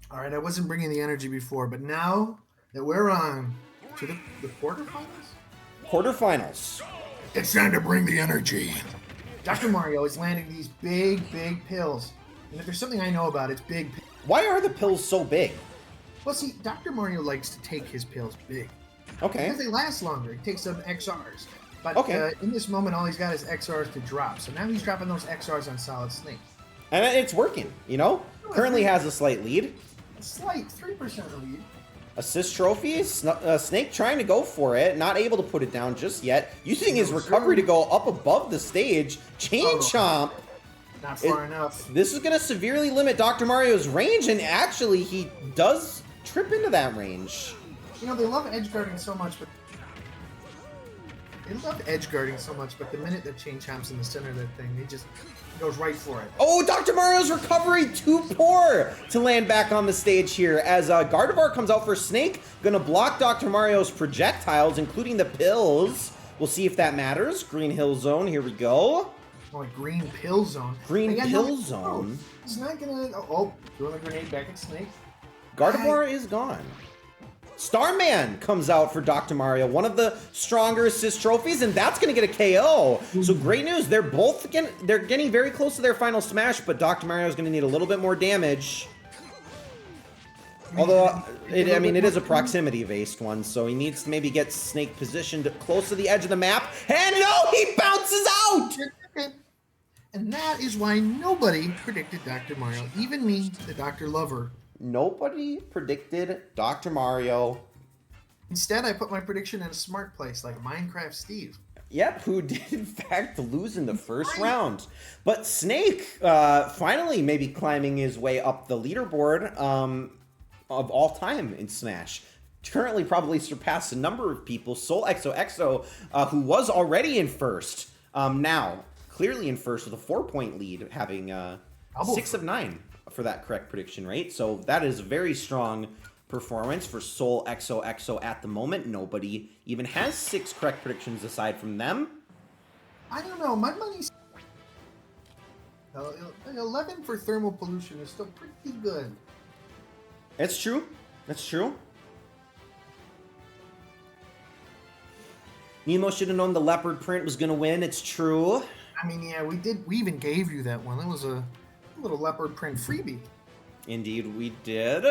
All right, I wasn't bringing the energy before, but now that we're on to the quarterfinals? Quarterfinals. It's time to bring the energy. Dr. Mario is landing these big, big pills. And if there's something I know about, it's big. Why are the pills so big? Well, see, Dr. Mario likes to take his pills big. Okay. Because they last longer. He takes some XRs. But Okay. In this moment, all he's got is XRs to drop. So now he's dropping those XRs on Solid Snake. And it's working, you know? Currently has a slight lead. A slight 3% lead. Assist trophy, Snake trying to go for it, not able to put it down just yet. Using his recovery to go up above the stage. Chain Chomp. Not far enough. This is going to severely limit Dr. Mario's range, and actually he does trip into that range. You know, they love edge guarding so much, but the minute that Chain Chomp's in the center of that thing, he just goes right for it. Oh, Dr. Mario's recovery too poor to land back on the stage here as Gardevoir comes out for Snake. Gonna block Dr. Mario's projectiles, including the pills. We'll see if that matters. Green Hill Zone, here we go. Oh, a green pill zone. Green pill zone. He's not gonna. Oh, throwing a grenade back at Snake. Gardevoir is gone. Starman comes out for Dr. Mario, one of the stronger assist trophies, and that's going to get a KO. So great news. They're both they're getting very close to their final smash, but Dr. Mario is going to need a little bit more damage. Although, it is a proximity-based one, so he needs to maybe get Snake positioned close to the edge of the map. And no, he bounces out! And that is why nobody predicted Dr. Mario, even me, the Dr. Lover. Nobody predicted Dr. Mario. Instead, I put my prediction in a smart place, like Minecraft Steve. Yep, who did in fact lose in the first round. But Snake, finally maybe climbing his way up the leaderboard of all time in Smash. Currently probably surpassed a number of people. Soul XOXO, who was already in first, now clearly in first with a 4-point lead, having 6 of 9 for that correct prediction rate. So that is a very strong performance for Soul XOXO at the moment. Nobody even has 6 correct predictions aside from them. I don't know. My money's 11 for thermal pollution is still pretty good. It's true. That's true. Nemo should have known the leopard print was going to win. It's true. I mean, yeah, we did. We even gave you that one. That was a little leopard print freebie. Indeed, we did.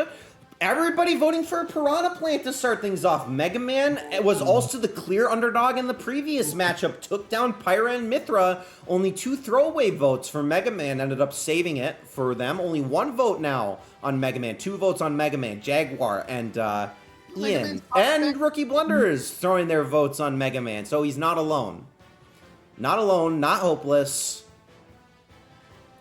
Everybody voting for a Piranha Plant to start things off. Mega Man was also the clear underdog in the previous matchup. Took down Pyra and Mithra. Only 2 throwaway votes for Mega Man. Ended up saving it for them. Only 1 vote now on Mega Man. 2 votes on Mega Man. Jaguar and Ian. And Rookie Blunders throwing their votes on Mega Man. So he's not alone. Not alone. Not hopeless.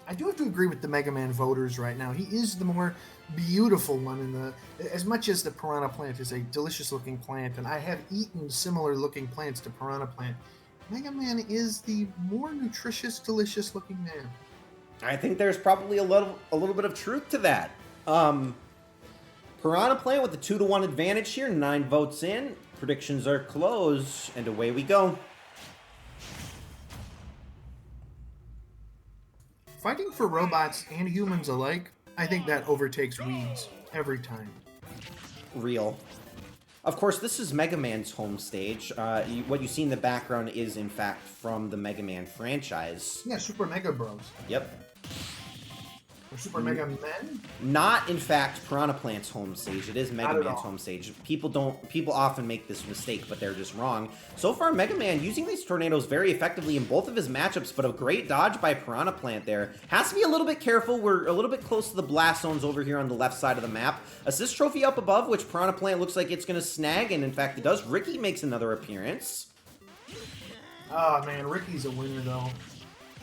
I do have to agree with the Mega Man voters right now. He is the more beautiful one in the. As much as the Piranha Plant is a delicious looking plant, and I have eaten similar looking plants to Piranha Plant, Mega Man is the more nutritious, delicious looking man. I think there's probably a little bit of truth to that. Piranha Plant with the 2-1 advantage here. 9 votes in. Predictions are closed, and away we go. Fighting for robots and humans alike, I think that overtakes weeds every time. Real. Of course, this is Mega Man's home stage. What you see in the background is, in fact, from the Mega Man franchise. Yeah, Super Mega Bros. Yep. Or Super Mega Men? Not, in fact, Piranha Plant's home stage. It is Mega Not at Man's all. home stage. People often make this mistake, but they're just wrong. So far, Mega Man using these tornadoes very effectively in both of his matchups, but a great dodge by Piranha Plant there. Has to be a little bit careful. We're a little bit close to the blast zones over here on the left side of the map. Assist trophy up above, which Piranha Plant looks like it's going to snag, and in fact it does. Ricky makes another appearance. Oh man, Ricky's a winner though.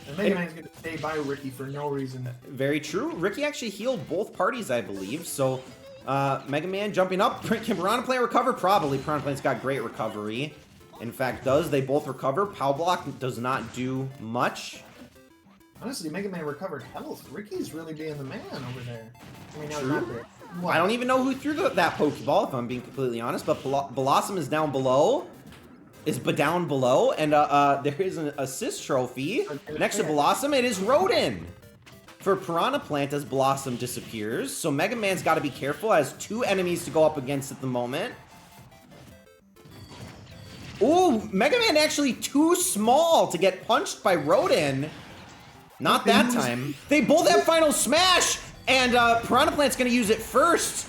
And Mega Man's going to stay by Ricky for no reason. Very true. Ricky actually healed both parties, I believe. So, Mega Man jumping up. Can Piranha Plant recover? Probably. Piranha Plant's got great recovery. In fact, does. They both recover. Pow Block does not do much. Honestly, Mega Man recovered health. Ricky's really being the man over there. I mean, now he's True. not there. I don't even know who threw that Pokeball, if I'm being completely honest. But Blossom is down below. is down below, and there is an assist trophy next to Blossom. It is Rodin for Piranha Plant as Blossom disappears. So Mega Man's got to be careful. Has 2 enemies to go up against at the moment. Ooh, Mega Man actually too small to get punched by Rodin. Not that time. They both have Final Smash, and Piranha Plant's going to use it first.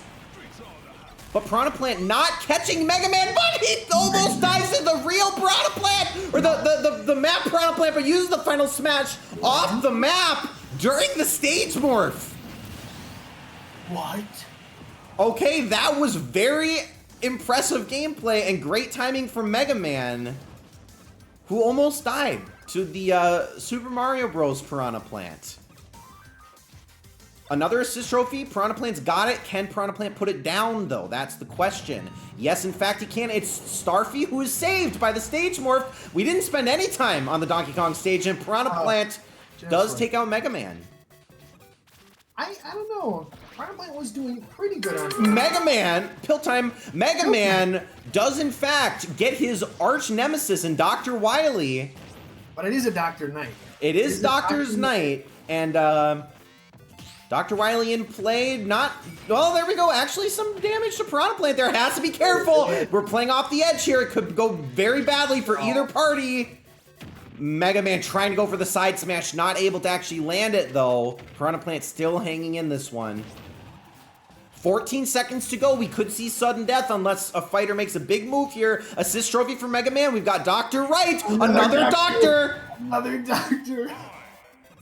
But Piranha Plant not catching Mega Man, but he almost dies to the real Piranha Plant! Or the map Piranha Plant, but uses the Final Smash off the map during the stage morph. What? Okay, that was very impressive gameplay and great timing from Mega Man, who almost died to the Super Mario Bros. Piranha Plant. Another assist trophy. Piranha Plant's got it. Can Piranha Plant put it down, though? That's the question. Yes, in fact, he can. It's Starfy who is saved by the stage morph. We didn't spend any time on the Donkey Kong stage, and Piranha Plant does take out Mega Man. I don't know. Piranha Plant was doing pretty good on Mega Man, pill time. Mega Man does, in fact, get his arch nemesis in Dr. Wily. But it is a Dr. Knight. It is Doctor's Knight, and Dr. Wily in play, not, well, there we go. Actually, some damage to Piranha Plant there. Has to be careful. We're playing off the edge here. It could go very badly for either party. Mega Man trying to go for the side smash, not able to actually land it, though. Piranha Plant still hanging in this one. 14 seconds to go. We could see sudden death unless a fighter makes a big move here. Assist trophy for Mega Man. We've got Dr. Wright. Another doctor. Another doctor.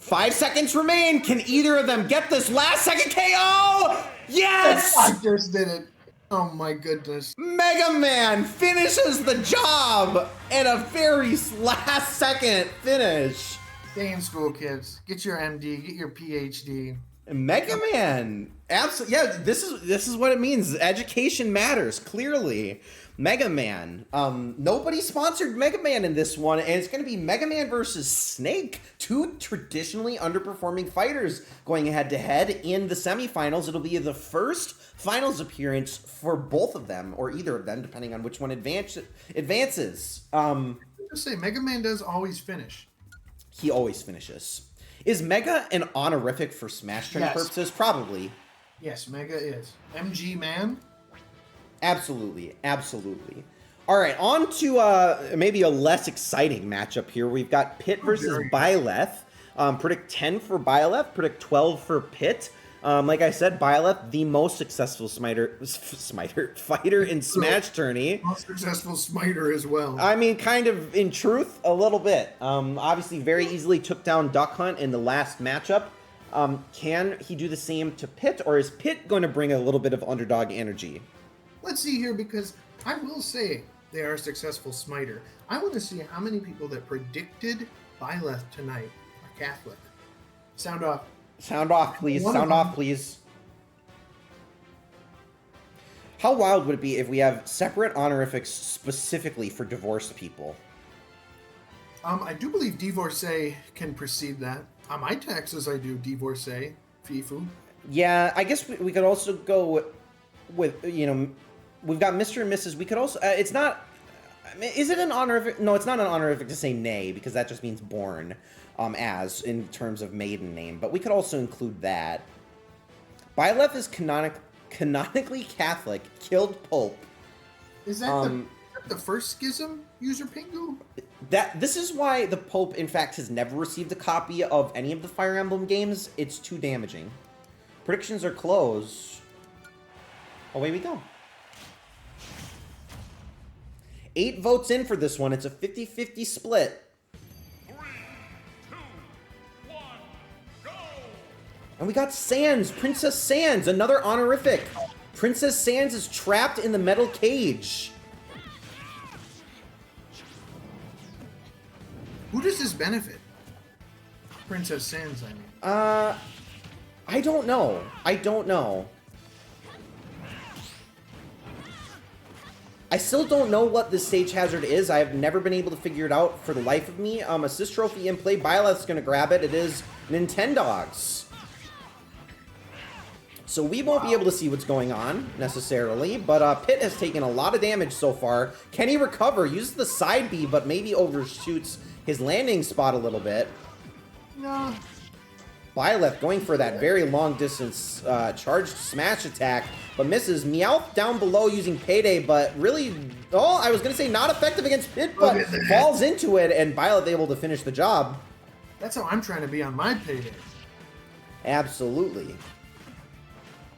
5 seconds remain. Can either of them get this last second KO? Yes! The doctors did it. Oh my goodness. Mega Man finishes the job in a very last second finish. Stay in school, kids. Get your MD, get your PhD. Mega Man, absolutely. Yeah, this is what it means. Education matters, clearly. Mega Man. Nobody sponsored Mega Man in this one, and it's going to be Mega Man versus Snake. 2 traditionally underperforming fighters going head-to-head in the semifinals. It'll be the first finals appearance for both of them, or either of them, depending on which one advances. Just say, Mega Man does always finish. He always finishes. Is Mega an honorific for SmashTourney purposes? Probably. Yes, Mega is. MG Man? Absolutely, absolutely. All right, on to maybe a less exciting matchup here. We've got Pit versus Byleth. Predict 10 for Byleth, predict 12 for Pit. Like I said, Byleth, the most successful fighter in SmashTourney. Most successful smiter as well. I mean, kind of in truth, a little bit. Obviously, very easily took down Duck Hunt in the last matchup. Can he do the same to Pit, or is Pit going to bring a little bit of underdog energy? Let's see here, because I will say they are a successful smiter. I want to see how many people that predicted Byleth tonight are Catholic. Sound off. Sound off, please. Sound off, please. How wild would it be if we have separate honorifics specifically for divorced people? I do believe divorcee can precede that. On my taxes, I do divorcee, FIFU. Yeah, I guess we could also go with, you know, we've got Mr. and Mrs. We could also, it's not, I mean, is it an honorific? No, it's not an honorific to say nay, because that just means born. As in terms of maiden name, but we could also include that. Byleth is canonically Catholic, killed Pope. Is that the first schism, User Pingu? This is why the Pope, in fact, has never received a copy of any of the Fire Emblem games. It's too damaging. Predictions are closed. Away we go. 8 votes in for this one. It's a 50-50 split. And we got Sans, Princess Sans, another honorific. Princess Sans is trapped in the metal cage. Who does this benefit? Princess Sans, I mean. I don't know. I don't know. I still don't know what this stage hazard is. I have never been able to figure it out for the life of me. Assist trophy in play. Byleth's gonna grab it. It is Nintendogs. So we won't be able to see what's going on, necessarily, but Pitt has taken a lot of damage so far. Can he recover? Uses the side B, but maybe overshoots his landing spot a little bit. No. Byleth going for that very long distance charged smash attack, but misses. Meowth down below using Payday, but really, I was going to say not effective against Pitt, but falls into it, and Byleth able to finish the job. That's how I'm trying to be on my Payday. Absolutely.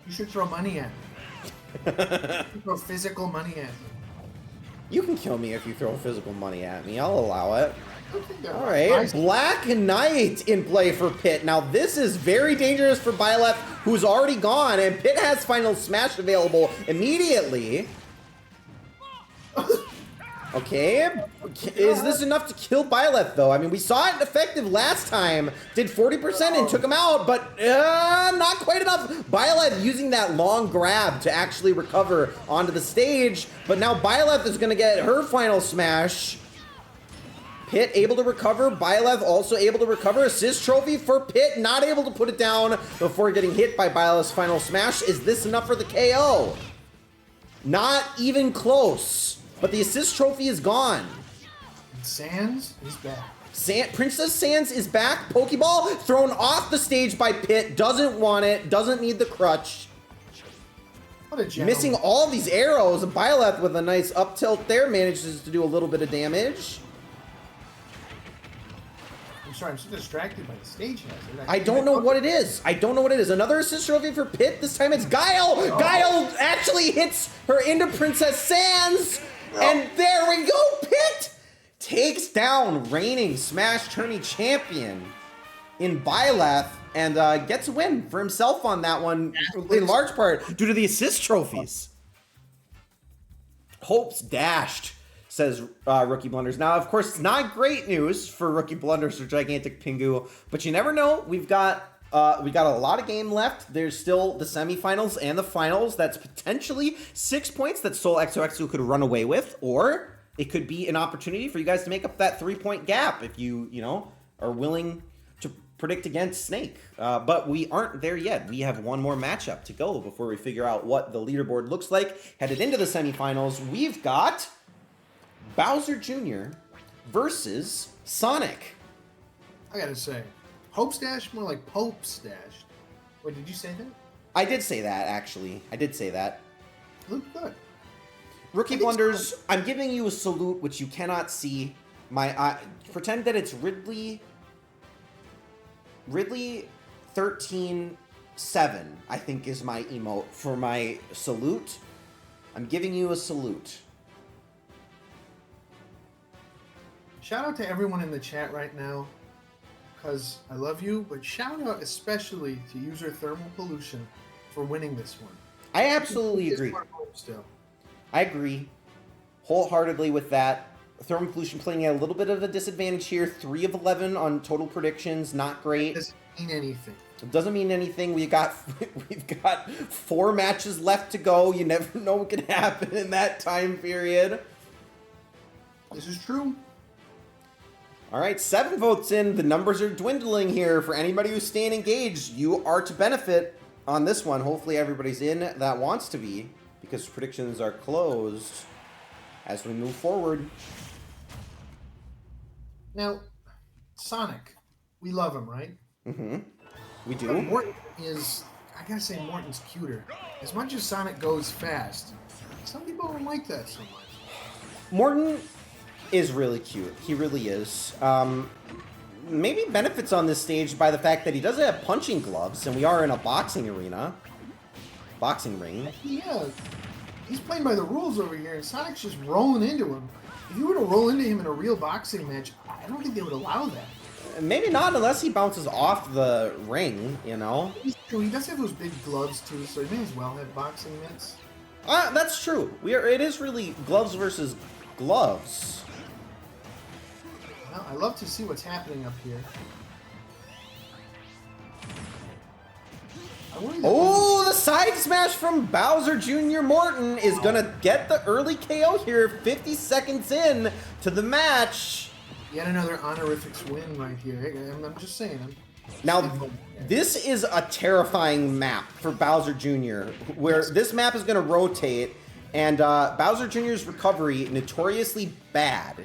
You should throw money at me. Throw physical money at me. You can kill me if you throw physical money at me. I'll allow it. Okay, All right, Black Knight in play for Pitt. Now, this is very dangerous for Byleth, who's already gone, and Pitt has Final Smash available immediately. Okay, is this enough to kill Byleth, though? I mean, we saw it effective last time. Did 40% and took him out, but not quite enough. Byleth using that long grab to actually recover onto the stage, but now Byleth is going to get her Final Smash. Pitt able to recover. Byleth also able to recover. Assist trophy for Pitt. Not able to put it down before getting hit by Byleth's Final Smash. Is this enough for the KO? Not even close. But the assist trophy is gone. Sans is back. Princess Sans is back. Pokeball thrown off the stage by Pitt. Doesn't want it. Doesn't need the crutch. What a gentleman. Missing all these arrows. Byleth with a nice up tilt there manages to do a little bit of damage. I'm sorry, I'm so distracted by the stage hazard. I don't know what it is. I don't know what it is. Another assist trophy for Pitt. This time it's Guile. Oh. Guile actually hits her into Princess Sans. Oh. And there we go. Pitt takes down reigning SmashTourney champion in Byleth and gets a win for himself on that one, in large part due to the assist trophies. Hopes dashed, says Rookie Blunders. Now, of course, it's not great news for Rookie Blunders or Gigantic Pingu, but you never know. We got a lot of game left. There's still the semifinals and the finals. That's potentially 6 points that Soul XOXO could run away with, or it could be an opportunity for you guys to make up that 3-point gap if you are willing to predict against Snake. But we aren't there yet. We have one more matchup to go before we figure out what the leaderboard looks like. Headed into the semifinals, we've got Bowser Jr. versus Sonic. I gotta say, Hope's Dash more like Pope's Dash. Wait, did you say that? I did say that, actually. I did say that. Look good. Rookie Blunders, I'm giving you a salute, which you cannot see. Pretend that it's Ridley 13-7, I think is my emote for my salute. I'm giving you a salute. Shout out to everyone in the chat right now, because I love you, but shout out especially to user Thermal Pollution for winning this one. I absolutely agree. Still. I agree wholeheartedly with that. Thermal Pollution playing at a little bit of a disadvantage here. 3 of 11 on total predictions. Not great. Doesn't mean anything. It doesn't mean anything. We've got 4 matches left to go. You never know what can happen in that time period. This is true. All right, 7 votes in. The numbers are dwindling here. For anybody who's staying engaged, you are to benefit on this one. Hopefully everybody's in that wants to be, because predictions are closed as we move forward. Now, Sonic, we love him, right? Mm-hmm. We do. But Morton is, I gotta say, Morton's cuter. As much as Sonic goes fast, some people don't like that so much. Morton is really cute. He really is. Maybe benefits on this stage by the fact that he doesn't have punching gloves, and we are in a boxing arena. Boxing ring. Yeah, he's playing by the rules over here, and Sonic's just rolling into him. If you were to roll into him in a real boxing match, I don't think they would allow that. Maybe not unless he bounces off the ring, you know? He's true. He does have those big gloves, too, so he may as well have boxing mitts. That's true. It is really gloves versus gloves. Well, I love to see what's happening up here. Oh, the side smash from Bowser Jr. Morton is gonna get the early KO here, 50 seconds in to the match. Yet another honorifics win right here. I'm just saying. Now, this is a terrifying map for Bowser Jr., where this map is going to rotate, and Bowser Jr.'s recovery notoriously bad.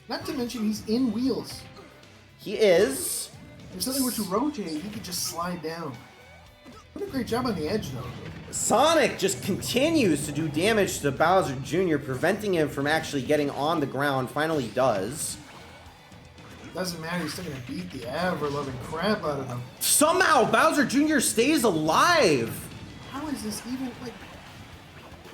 Not to mention he's in wheels. He is. If something were to rotate, he could just slide down. What a great job on the edge, though. Sonic just continues to do damage to Bowser Jr., preventing him from actually getting on the ground. Finally does. Doesn't matter, he's still gonna beat the ever-loving crap out of him. Somehow, Bowser Jr. stays alive. How is this even, like...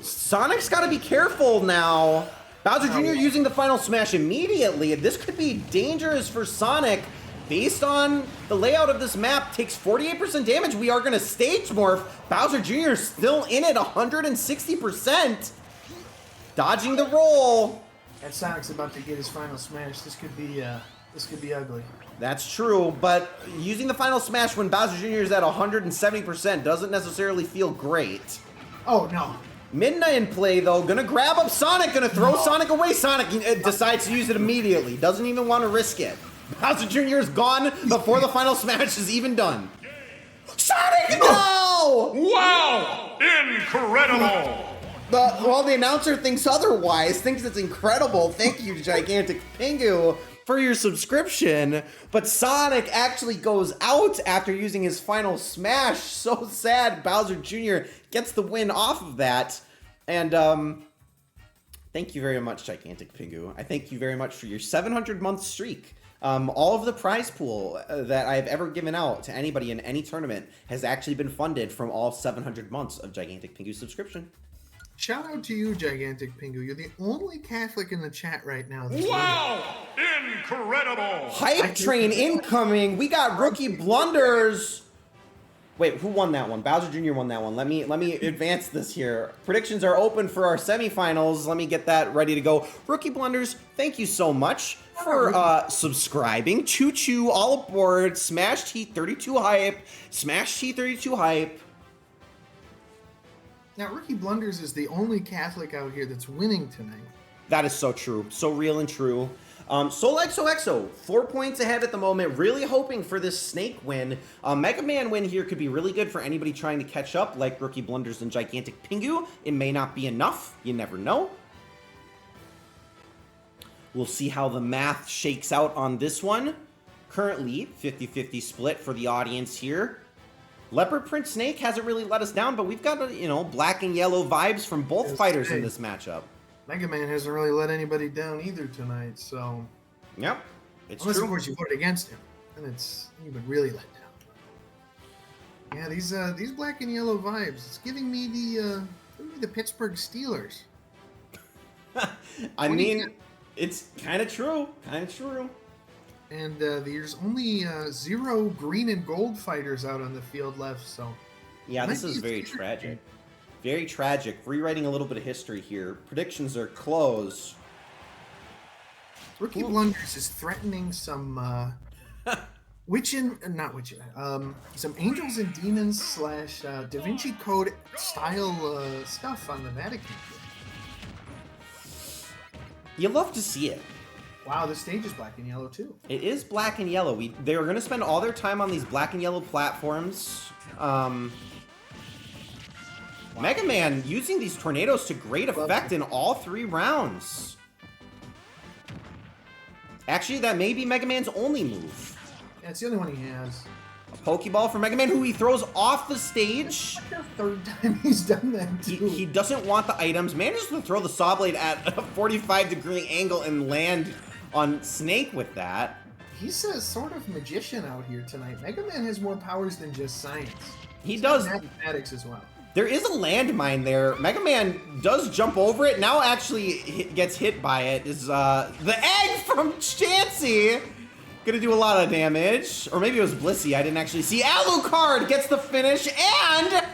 Sonic's got to be careful now. Bowser Jr. using the final smash immediately. This could be dangerous for Sonic. Based on the layout of this map, takes 48% damage. We are going to stage morph. Bowser Jr. is still in it, 160%. Dodging the roll. And Sonic's about to get his final smash. This could be ugly. That's true, but using the final smash when Bowser Jr. is at 170% doesn't necessarily feel great. Oh, no. Midna in play, though. Gonna grab up Sonic. Gonna throw Sonic away. Sonic decides to use it immediately. Doesn't even want to risk it. Bowser Jr. is gone before the final smash is even done. Sonic, no! Wow! Incredible! Well, the announcer thinks otherwise. Thinks it's incredible. Thank you, Gigantic Pingu, for your subscription. But Sonic actually goes out after using his final smash. So sad. Bowser Jr. gets the win off of that. And thank you very much, Gigantic Pingu. I thank you very much for your 700-month streak. All of the prize pool that I've ever given out to anybody in any tournament has actually been funded from all 700 months of Gigantic Pingu subscription. Shout out to you, Gigantic Pingu. You're the only Catholic in the chat right now. Wow! Incredible! Hype train incoming. We got rookie blunders. Wait, who won that one? Bowser Jr. won that one. Let me advance this here. Predictions are open for our semifinals. Let me get that ready to go. Rookie blunders, thank you so much for subscribing. Choo choo, all aboard. Smash T32 hype. Smash T32 hype. Now, Rookie Blunders is the only Catholic out here that's winning tonight. That is so true. So real and true. SolXOXO, 4 points ahead at the moment. Really hoping for this Snake win. Mega Man win here could be really good for anybody trying to catch up, like Rookie Blunders and Gigantic Pingu. It may not be enough. You never know. We'll see how the math shakes out on this one. Currently, 50-50 split for the audience here. Leopard Print Snake hasn't really let us down, but we've got, black and yellow vibes from both fighters in this matchup. Mega Man hasn't really let anybody down either tonight, so... Yep, it's unless, true. of course, you voted against him, then you would really let down. Yeah, these black and yellow vibes, it's giving me the Pittsburgh Steelers. I mean, it's kind of true, And there's only 0 green and gold fighters out on the field left, so... Yeah, this is very tragic. Very tragic. Rewriting a little bit of history here. Predictions are closed. Rookie Blunders is threatening some some Angels and Demons / Da Vinci Code style stuff on the Vatican. You love to see it. Wow, this stage is black and yellow too. It is black and yellow. They are going to spend all their time on these black and yellow platforms. Mega Man using these tornadoes to great effect in all 3 rounds. Actually, that may be Mega Man's only move. Yeah, it's the only one he has. A Pokeball for Mega Man, who he throws off the stage. That's the 3rd time he's done that too. He doesn't want the items. Manages to throw the Saw Blade at a 45-degree angle and land on Snake with that. He's a sort of magician out here tonight. Mega Man has more powers than just science. He does. Mathematics as well. There is a landmine there. Mega Man does jump over it. Now actually gets hit by it. Is the egg from Chansey. Gonna do a lot of damage. Or maybe it was Blissey. I didn't actually see. Alucard gets the finish. And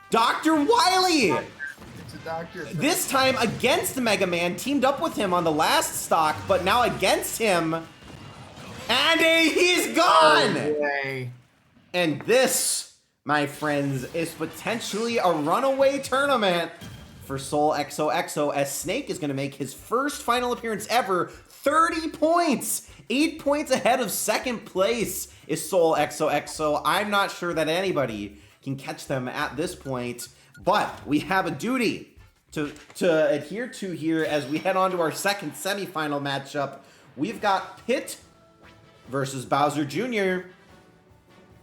Dr. Wily. It's a doctor. This time against Mega Man. Teamed up with him on the last stock. But now against him. And he's gone. No way. And this, my friends, is potentially a runaway tournament for SolXOXO, as Snake is going to make his first final appearance ever. 30 points 8 points ahead of second place is Soul XOXO. I'm not sure that anybody can catch them at this point, but we have a duty to adhere to here as we head on to our second semifinal matchup. We've got Pit versus Bowser Jr.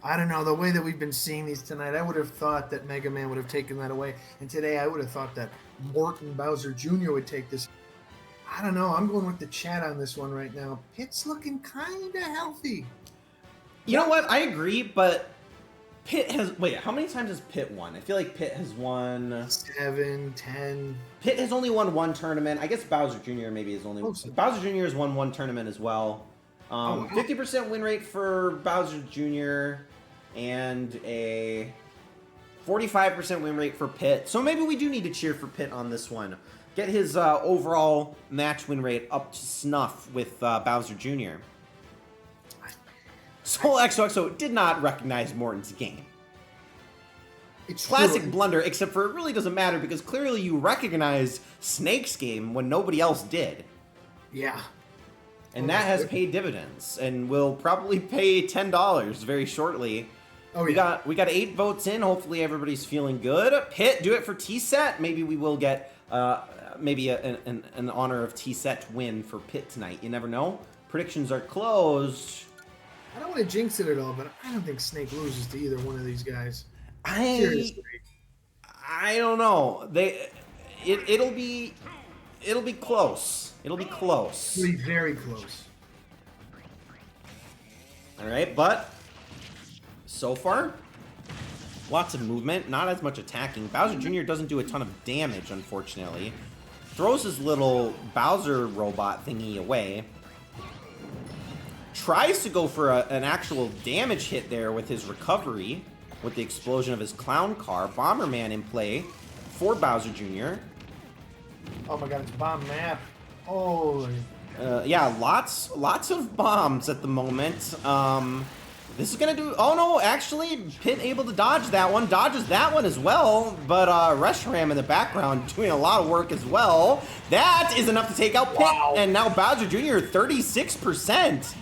I don't know, the way that we've been seeing these tonight, I would have thought that Mega Man would have taken that away. And today I would have thought that Morton Bowser Jr. would take this. I don't know, I'm going with the chat on this one right now. Pit's looking kind of healthy. You know what? I agree, but Pit has... Wait, how many times has Pit won? I feel like Pit has won... 7, 10. Pit has only won one tournament. I guess Bowser Jr. maybe is only... Bowser Jr. has won one tournament as well. 50% win rate for Bowser Jr. and a 45% win rate for Pit. So maybe we do need to cheer for Pit on this one. Get his overall match win rate up to snuff with Bowser Jr. Soul XOXO did not recognize Morton's game. It's Classic true. blunder, except for it really doesn't matter because clearly you recognized Snake's game when nobody else did. Yeah. And that has paid dividends and will probably pay $10 very shortly. Oh, We got 8 votes in. Hopefully everybody's feeling good. Pit, do it for T-Set. Maybe we will get maybe an honor of T-Set win for Pit tonight. You never know. Predictions are closed. I don't want to jinx it at all, but I don't think Snake loses to either one of these guys. I don't know. It'll be close. It'll be close. It'll be very close. All right, but so far, lots of movement, not as much attacking. Bowser Jr. doesn't do a ton of damage, unfortunately. Throws his little Bowser robot thingy away. Tries to go for an actual damage hit there with his recovery, with the explosion of his clown car. Bomberman in play for Bowser Jr. Oh my god, it's bomb map. Holy. Yeah, lots of bombs at the moment. This is gonna do... Oh no, actually, Pit able to dodge that one. Dodges that one as well. But Reshiram in the background doing a lot of work as well. That is enough to take out Pit. Wow. And now Bowser Jr. 36%.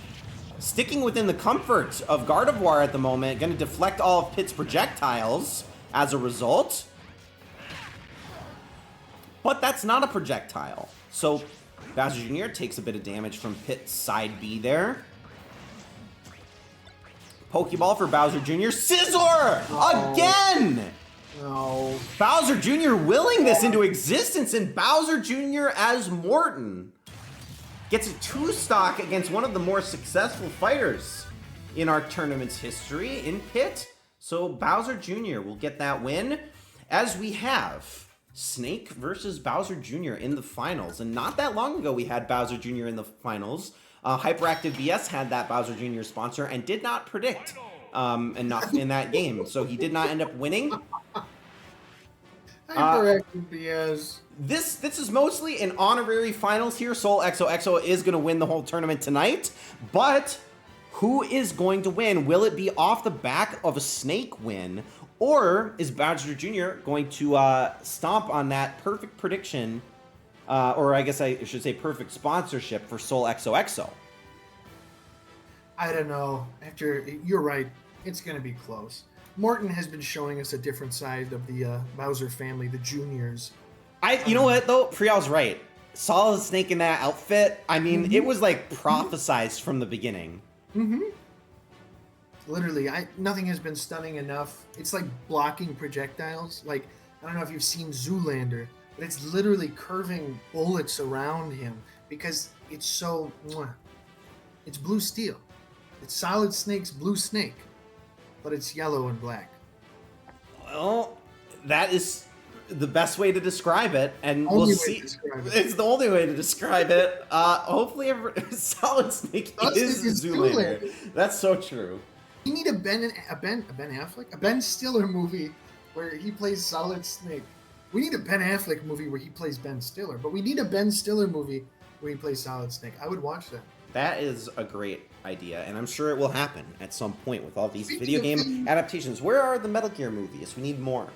Sticking within the comfort of Gardevoir at the moment. Gonna deflect all of Pit's projectiles as a result. But that's not a projectile. So Bowser Jr. takes a bit of damage from Pit's side B there. Pokeball for Bowser Jr. Sizzler! Again! No. Bowser Jr. willing this into existence, and Bowser Jr. as Morton gets a 2-stock against one of the more successful fighters in our tournament's history in Pit. So Bowser Jr. will get that win, as we have Snake versus Bowser Jr. in the finals. And not that long ago we had Bowser Jr. in the finals. Hyperactive BS had that Bowser Jr. sponsor and did not predict enough in that game. So he did not end up winning. Hyperactive BS. This is mostly an honorary finals here. Soul XOXO is going to win the whole tournament tonight. But who is going to win? Will it be off the back of a Snake win? Or is Bowser Jr. going to stomp on that perfect prediction, or I guess I should say perfect sponsorship for Soul XOXO? I don't know. You're right. It's going to be close. Morton has been showing us a different side of the Bowser family, the juniors. You know what though? Prial's right. Solid Snake in that outfit. I mean, it was like prophesized from the beginning. Mm-hmm. Literally, nothing has been stunning enough. It's like blocking projectiles. Like, I don't know if you've seen Zoolander, but it's literally curving bullets around him because it's so... It's blue steel. It's Solid Snake's blue snake, but it's yellow and black. Well, that is the best way to describe it, and Only we'll way see. to describe it. It's the only way to describe it. Hopefully, Solid Snake is Zoolander. That's so true. You need a Ben Affleck, a Ben Stiller movie where he plays Solid Snake. We need a Ben Affleck movie where he plays Ben Stiller, but we need a Ben Stiller movie where he plays Solid Snake. I would watch that. That is a great idea, and I'm sure it will happen at some point with all these video Speaking of game adaptations. Where are the Metal Gear movies? We need more.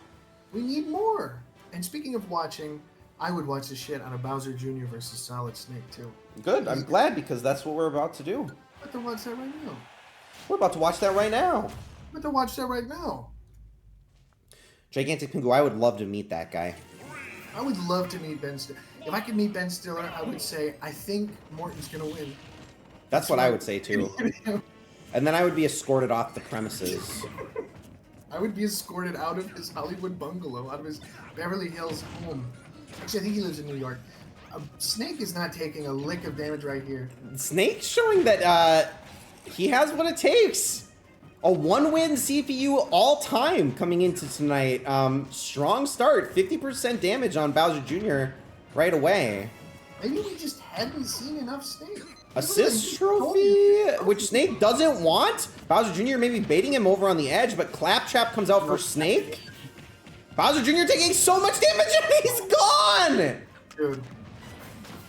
We need more. And speaking of watching, I would watch the shit out of Bowser Jr. versus Solid Snake too. Good. I'm glad because that's what we're about to do. I'm about to watch that right now. We're about to watch that right now. I'm about to watch that right now. Gigantic Pingu, I would love to meet that guy. I would love to meet Ben Stiller. If I could meet Ben Stiller, I would say I think Morton's gonna win. That's what I would say too. And then I would be escorted off the premises. I would be escorted out of his Hollywood bungalow, out of his Beverly Hills home. Actually, I think he lives in New York. Snake is not taking a lick of damage right here. Snake's showing that he has what it takes. A 1-win CPU all time coming into tonight. Strong start, 50% damage on Bowser Jr. right away. Maybe we just hadn't seen enough Snake. Assist trophy, which Snake doesn't want. Bowser Jr. maybe baiting him over on the edge, but Claptrap comes out for Snake. Bowser Jr. taking so much damage and he's gone! Dude,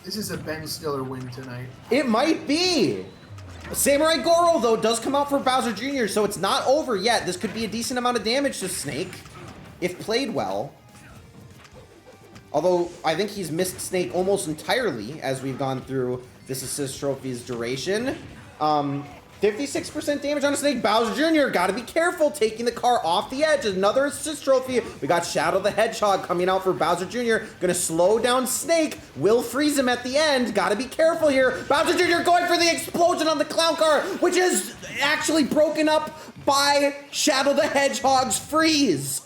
this is a Ben Stiller win tonight. It might be. Samurai Goro, though, does come out for Bowser Jr., so it's not over yet. This could be a decent amount of damage to Snake, if played well. Although, I think he's missed Snake almost entirely as we've gone through this assist trophy's duration. 56% damage on a Snake. Bowser Jr. Gotta be careful taking the car off the edge. Another assist trophy. We got Shadow the Hedgehog coming out for Bowser Jr. Gonna slow down Snake. Will freeze him at the end. Gotta be careful here. Bowser Jr. going for the explosion on the clown car, which is actually broken up by Shadow the Hedgehog's freeze,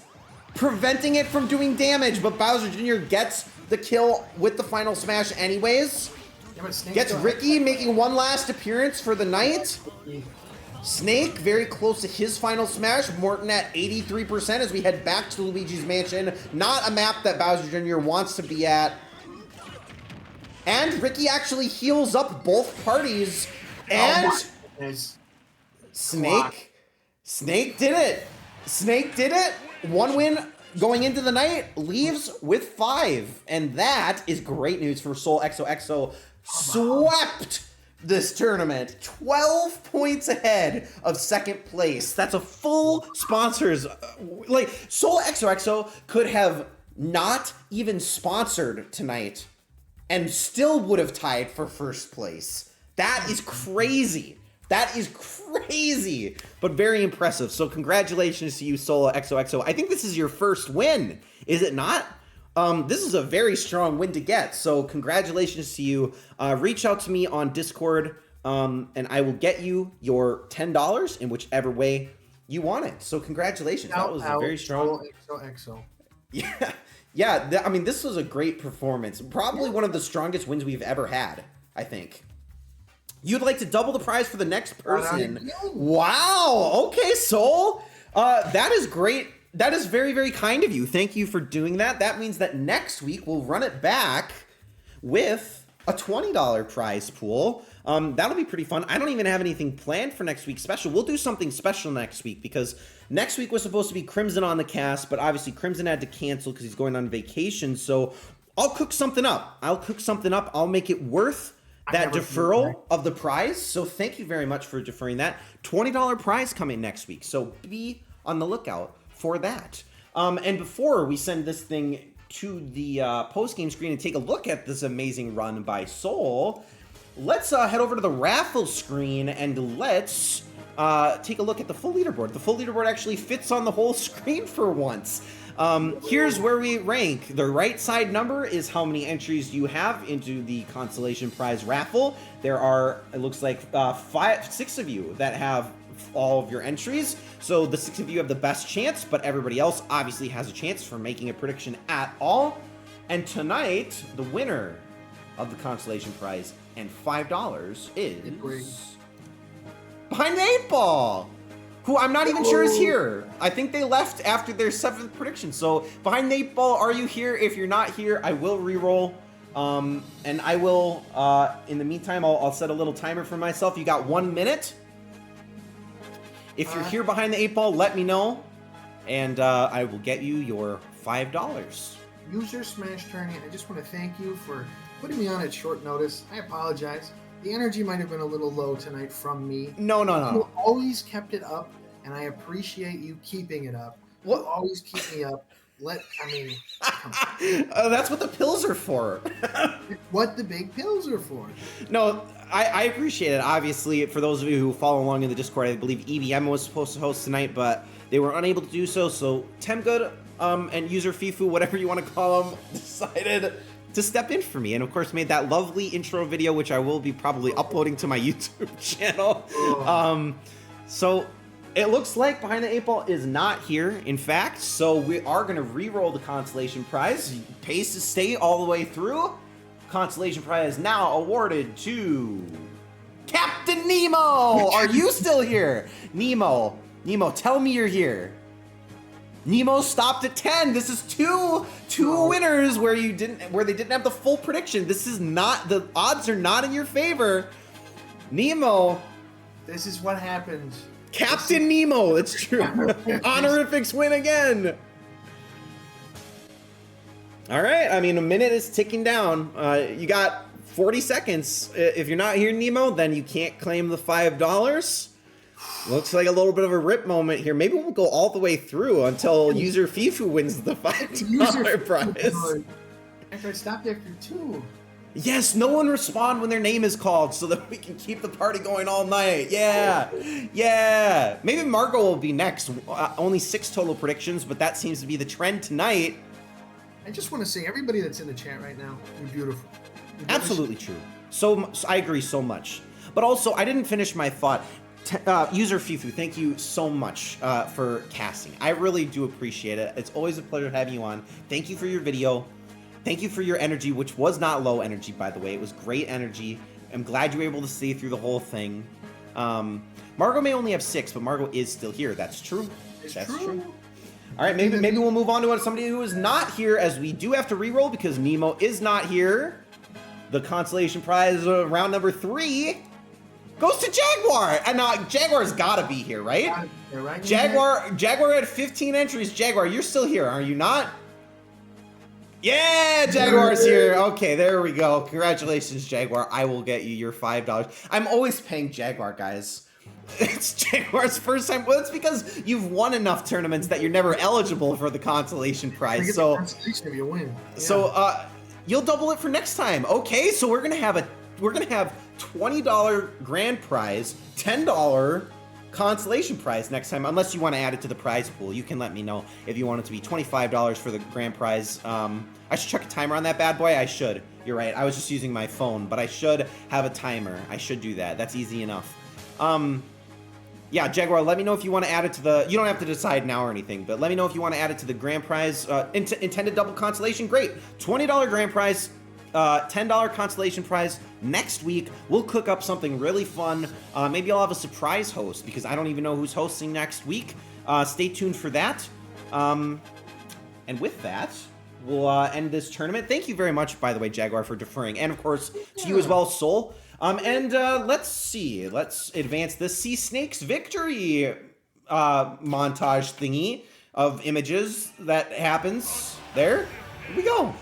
preventing it from doing damage. But Bowser Jr. gets the kill with the final smash anyways. Gets Ricky making one last appearance for the night. Snake very close to his final smash. Morton at 83% as we head back to Luigi's Mansion. Not a map that Bowser Jr. wants to be at. And Ricky actually heals up both parties. And Snake did it. Snake did it. 1 win going into the night, leaves with 5. And that is great news for Soul XOXO. Swept this tournament, 12 points ahead of second place. That's a full sponsors. Like, Soul XOXO could have not even sponsored tonight and still would have tied for first place. That is crazy. That is crazy, but very impressive. So congratulations to you, Soul XOXO. I think this is your first win, is it not? This is a very strong win to get, so congratulations to you. Reach out to me on Discord, and I will get you your $10 in whichever way you want it. So congratulations. That was a very strong... XOXO. Yeah. I mean, this was a great performance. Probably one of the strongest wins we've ever had, I think. You'd like to double the prize for the next person. Wow. Okay, Soul. That is great. That is very, very kind of you. Thank you for doing that. That means that next week we'll run it back with a $20 prize pool. That'll be pretty fun. I don't even have anything planned for next week's special. We'll do something special next week because next week was supposed to be Crimson on the cast, but obviously Crimson had to cancel because he's going on vacation. So I'll cook something up. I'll make it worth that deferral of the prize. So thank you very much for deferring that. $20 prize coming next week. So be on the lookout for that. And before we send this thing to the post-game screen and take a look at this amazing run by Soul, let's head over to the raffle screen and let's take a look at the full leaderboard. The full leaderboard actually fits on the whole screen for once. Here's where we rank. The right side number is how many entries you have into the consolation prize raffle. There are, it looks like, 6 of you that have all of your entries. So the 6 of you have the best chance, but everybody else obviously has a chance for making a prediction at all. And tonight, the winner of the consolation prize and $5 is Behind the 8 Ball, who I'm not even sure is here. I think they left after their 7th prediction. So Behind the 8 Ball, are you here? If you're not here, I will re-roll. And I will, in the meantime, I'll set a little timer for myself. You got 1 minute. If you're here behind the 8 Ball, let me know, and I will get you your $5. User SmashTourney, I just want to thank you for putting me on at short notice. I apologize. The energy might have been a little low tonight from me. No. You always kept it up, and I appreciate you keeping it up. You always keep me up. That's what the pills are for. What the big pills are for. No, I appreciate it. Obviously, for those of you who follow along in the Discord, I believe EBM was supposed to host tonight, but they were unable to do so. So Temgood and user Fifu, whatever you want to call them, decided to step in for me, and of course made that lovely intro video, which I will be probably uploading to my YouTube channel. So it looks like Behind the 8 Ball is not here, in fact, so we are going to re-roll the consolation prize. Pace to stay all the way through. Consolation prize now awarded to Captain Nemo. Are you still here? Nemo, tell me you're here. Nemo stopped at 10. This is two winners where they didn't have the full prediction. This is not, the odds are not in your favor. Nemo. This is what happens. Captain Nemo, it's true. Honorifics win again. All right, I mean, a minute is ticking down. You got 40 seconds. If you're not here, Nemo, then you can't claim the $5. Looks like a little bit of a rip moment here. Maybe we'll go all the way through until user Fifu wins the $5 prize. After I stopped after 2. Yes, no one respond when their name is called so that we can keep the party going all night. Yeah. Maybe Margot will be next. Only 6 total predictions, but that seems to be the trend tonight. I just want to say, everybody that's in the chat right now, you're beautiful. Absolutely true. So I agree so much. But also, I didn't finish my thought. User Fifu, thank you so much for casting. I really do appreciate it. It's always a pleasure having you on. Thank you for your video. Thank you for your energy, which was not low energy, by the way. It was great energy. I'm glad you were able to stay through the whole thing. Margot may only have 6, but Margot is still here. That's true. That's true. All right, maybe we'll move on to somebody who is not here, as we do have to re-roll because Nemo is not here. The consolation prize, round number 3, goes to Jaguar. And Jaguar's got to be here, right? Jaguar had 15 entries. Jaguar, you're still here, are you not? Yeah, Jaguar's here. Okay, there we go. Congratulations, Jaguar. I will get you your $5. I'm always paying Jaguar, guys. It's Jaguar's first time. Well, it's because you've won enough tournaments that you're never eligible for the consolation prize. So, consolation if you win. Yeah. So, you'll double it for next time. Okay, so we're gonna have $20 grand prize, $10 consolation prize next time, unless you want to add it to the prize pool. You can let me know if you want it to be $25 for the grand prize. I should check a timer on that bad boy. I should. You're right. I was just using my phone, but I should have a timer. I should do that. That's easy enough. Yeah, Jaguar, let me know if you want to add it to the... You don't have to decide now or anything, but let me know if you want to add it to the grand prize. Intended double consolation, great. $20 grand prize, $10 consolation prize. Next week, we'll cook up something really fun. Maybe I'll have a surprise host, because I don't even know who's hosting next week. Stay tuned for that. And with that, we'll end this tournament. Thank you very much, by the way, Jaguar, for deferring. And, of course, to you as well, Soul. Let's see. Let's advance the Sea Snakes victory montage thingy of images that happens there. Here we go.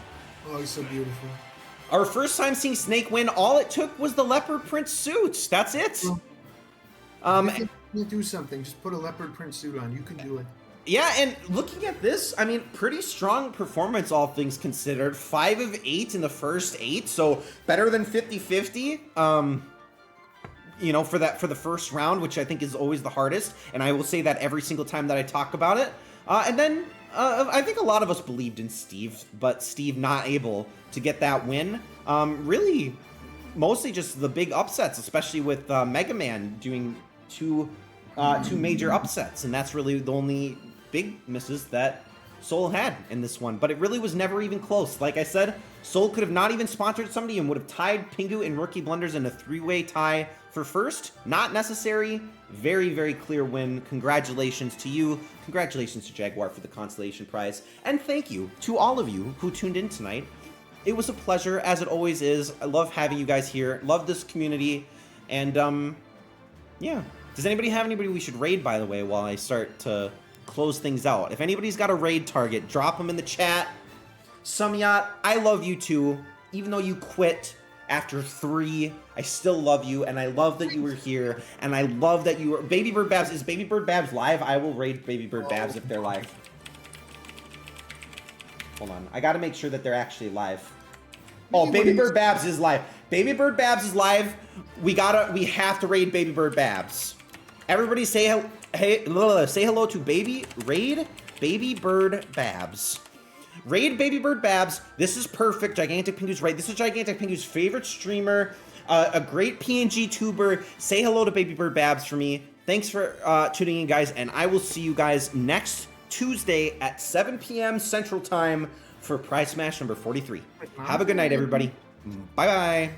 Oh, he's so beautiful. Our first time seeing Snake win, all it took was the leopard print suit. That's it. You do something. Just put a leopard print suit on. You can do it. Yeah, and looking at this, I mean, pretty strong performance, all things considered. 5 of 8 in the first 8, so better than 50-50. You know, for the first round, which I think is always the hardest, and I will say that every single time that I talk about it. And then I think a lot of us believed in Steve, but Steve not able to get that win. Really, mostly just the big upsets, especially with Mega Man doing two major upsets, and that's really the only big misses that Soul had in this one. But it really was never even close. Like I said, Soul could have not even sponsored somebody and would have tied Pingu and Rookie Blunders in a 3-way tie for first. Not necessary. Very, very clear win. Congratulations to you. Congratulations to Jaguar for the consolation prize. And thank you to all of you who tuned in tonight. It was a pleasure, as it always is. I love having you guys here. Love this community. And, yeah. Does anybody have anybody we should raid, by the way, while I start to close things out? If anybody's got a raid target, drop them in the chat. Sumyat, I love you too. Even though you quit after 3, I still love you, and I love that you were here, and I love that you were... Baby Bird Babs, is Baby Bird Babs live? I will raid Baby Bird Babs if they're live. Hold on. I got to make sure that they're actually live. Oh, Baby Bird Babs is live. Baby Bird Babs is live. We have to raid Baby Bird Babs. Everybody say hello to Baby Bird Babs. Raid Baby Bird Babs. This is perfect. Gigantic Pingu's right. This is Gigantic Pingu's favorite streamer, a great PNG tuber. Say hello to Baby Bird Babs for me. Thanks for tuning in, guys, and I will see you guys next Tuesday at 7 p.m. Central Time for Prize Smash number 43. Have a good night, everybody. Bye-bye.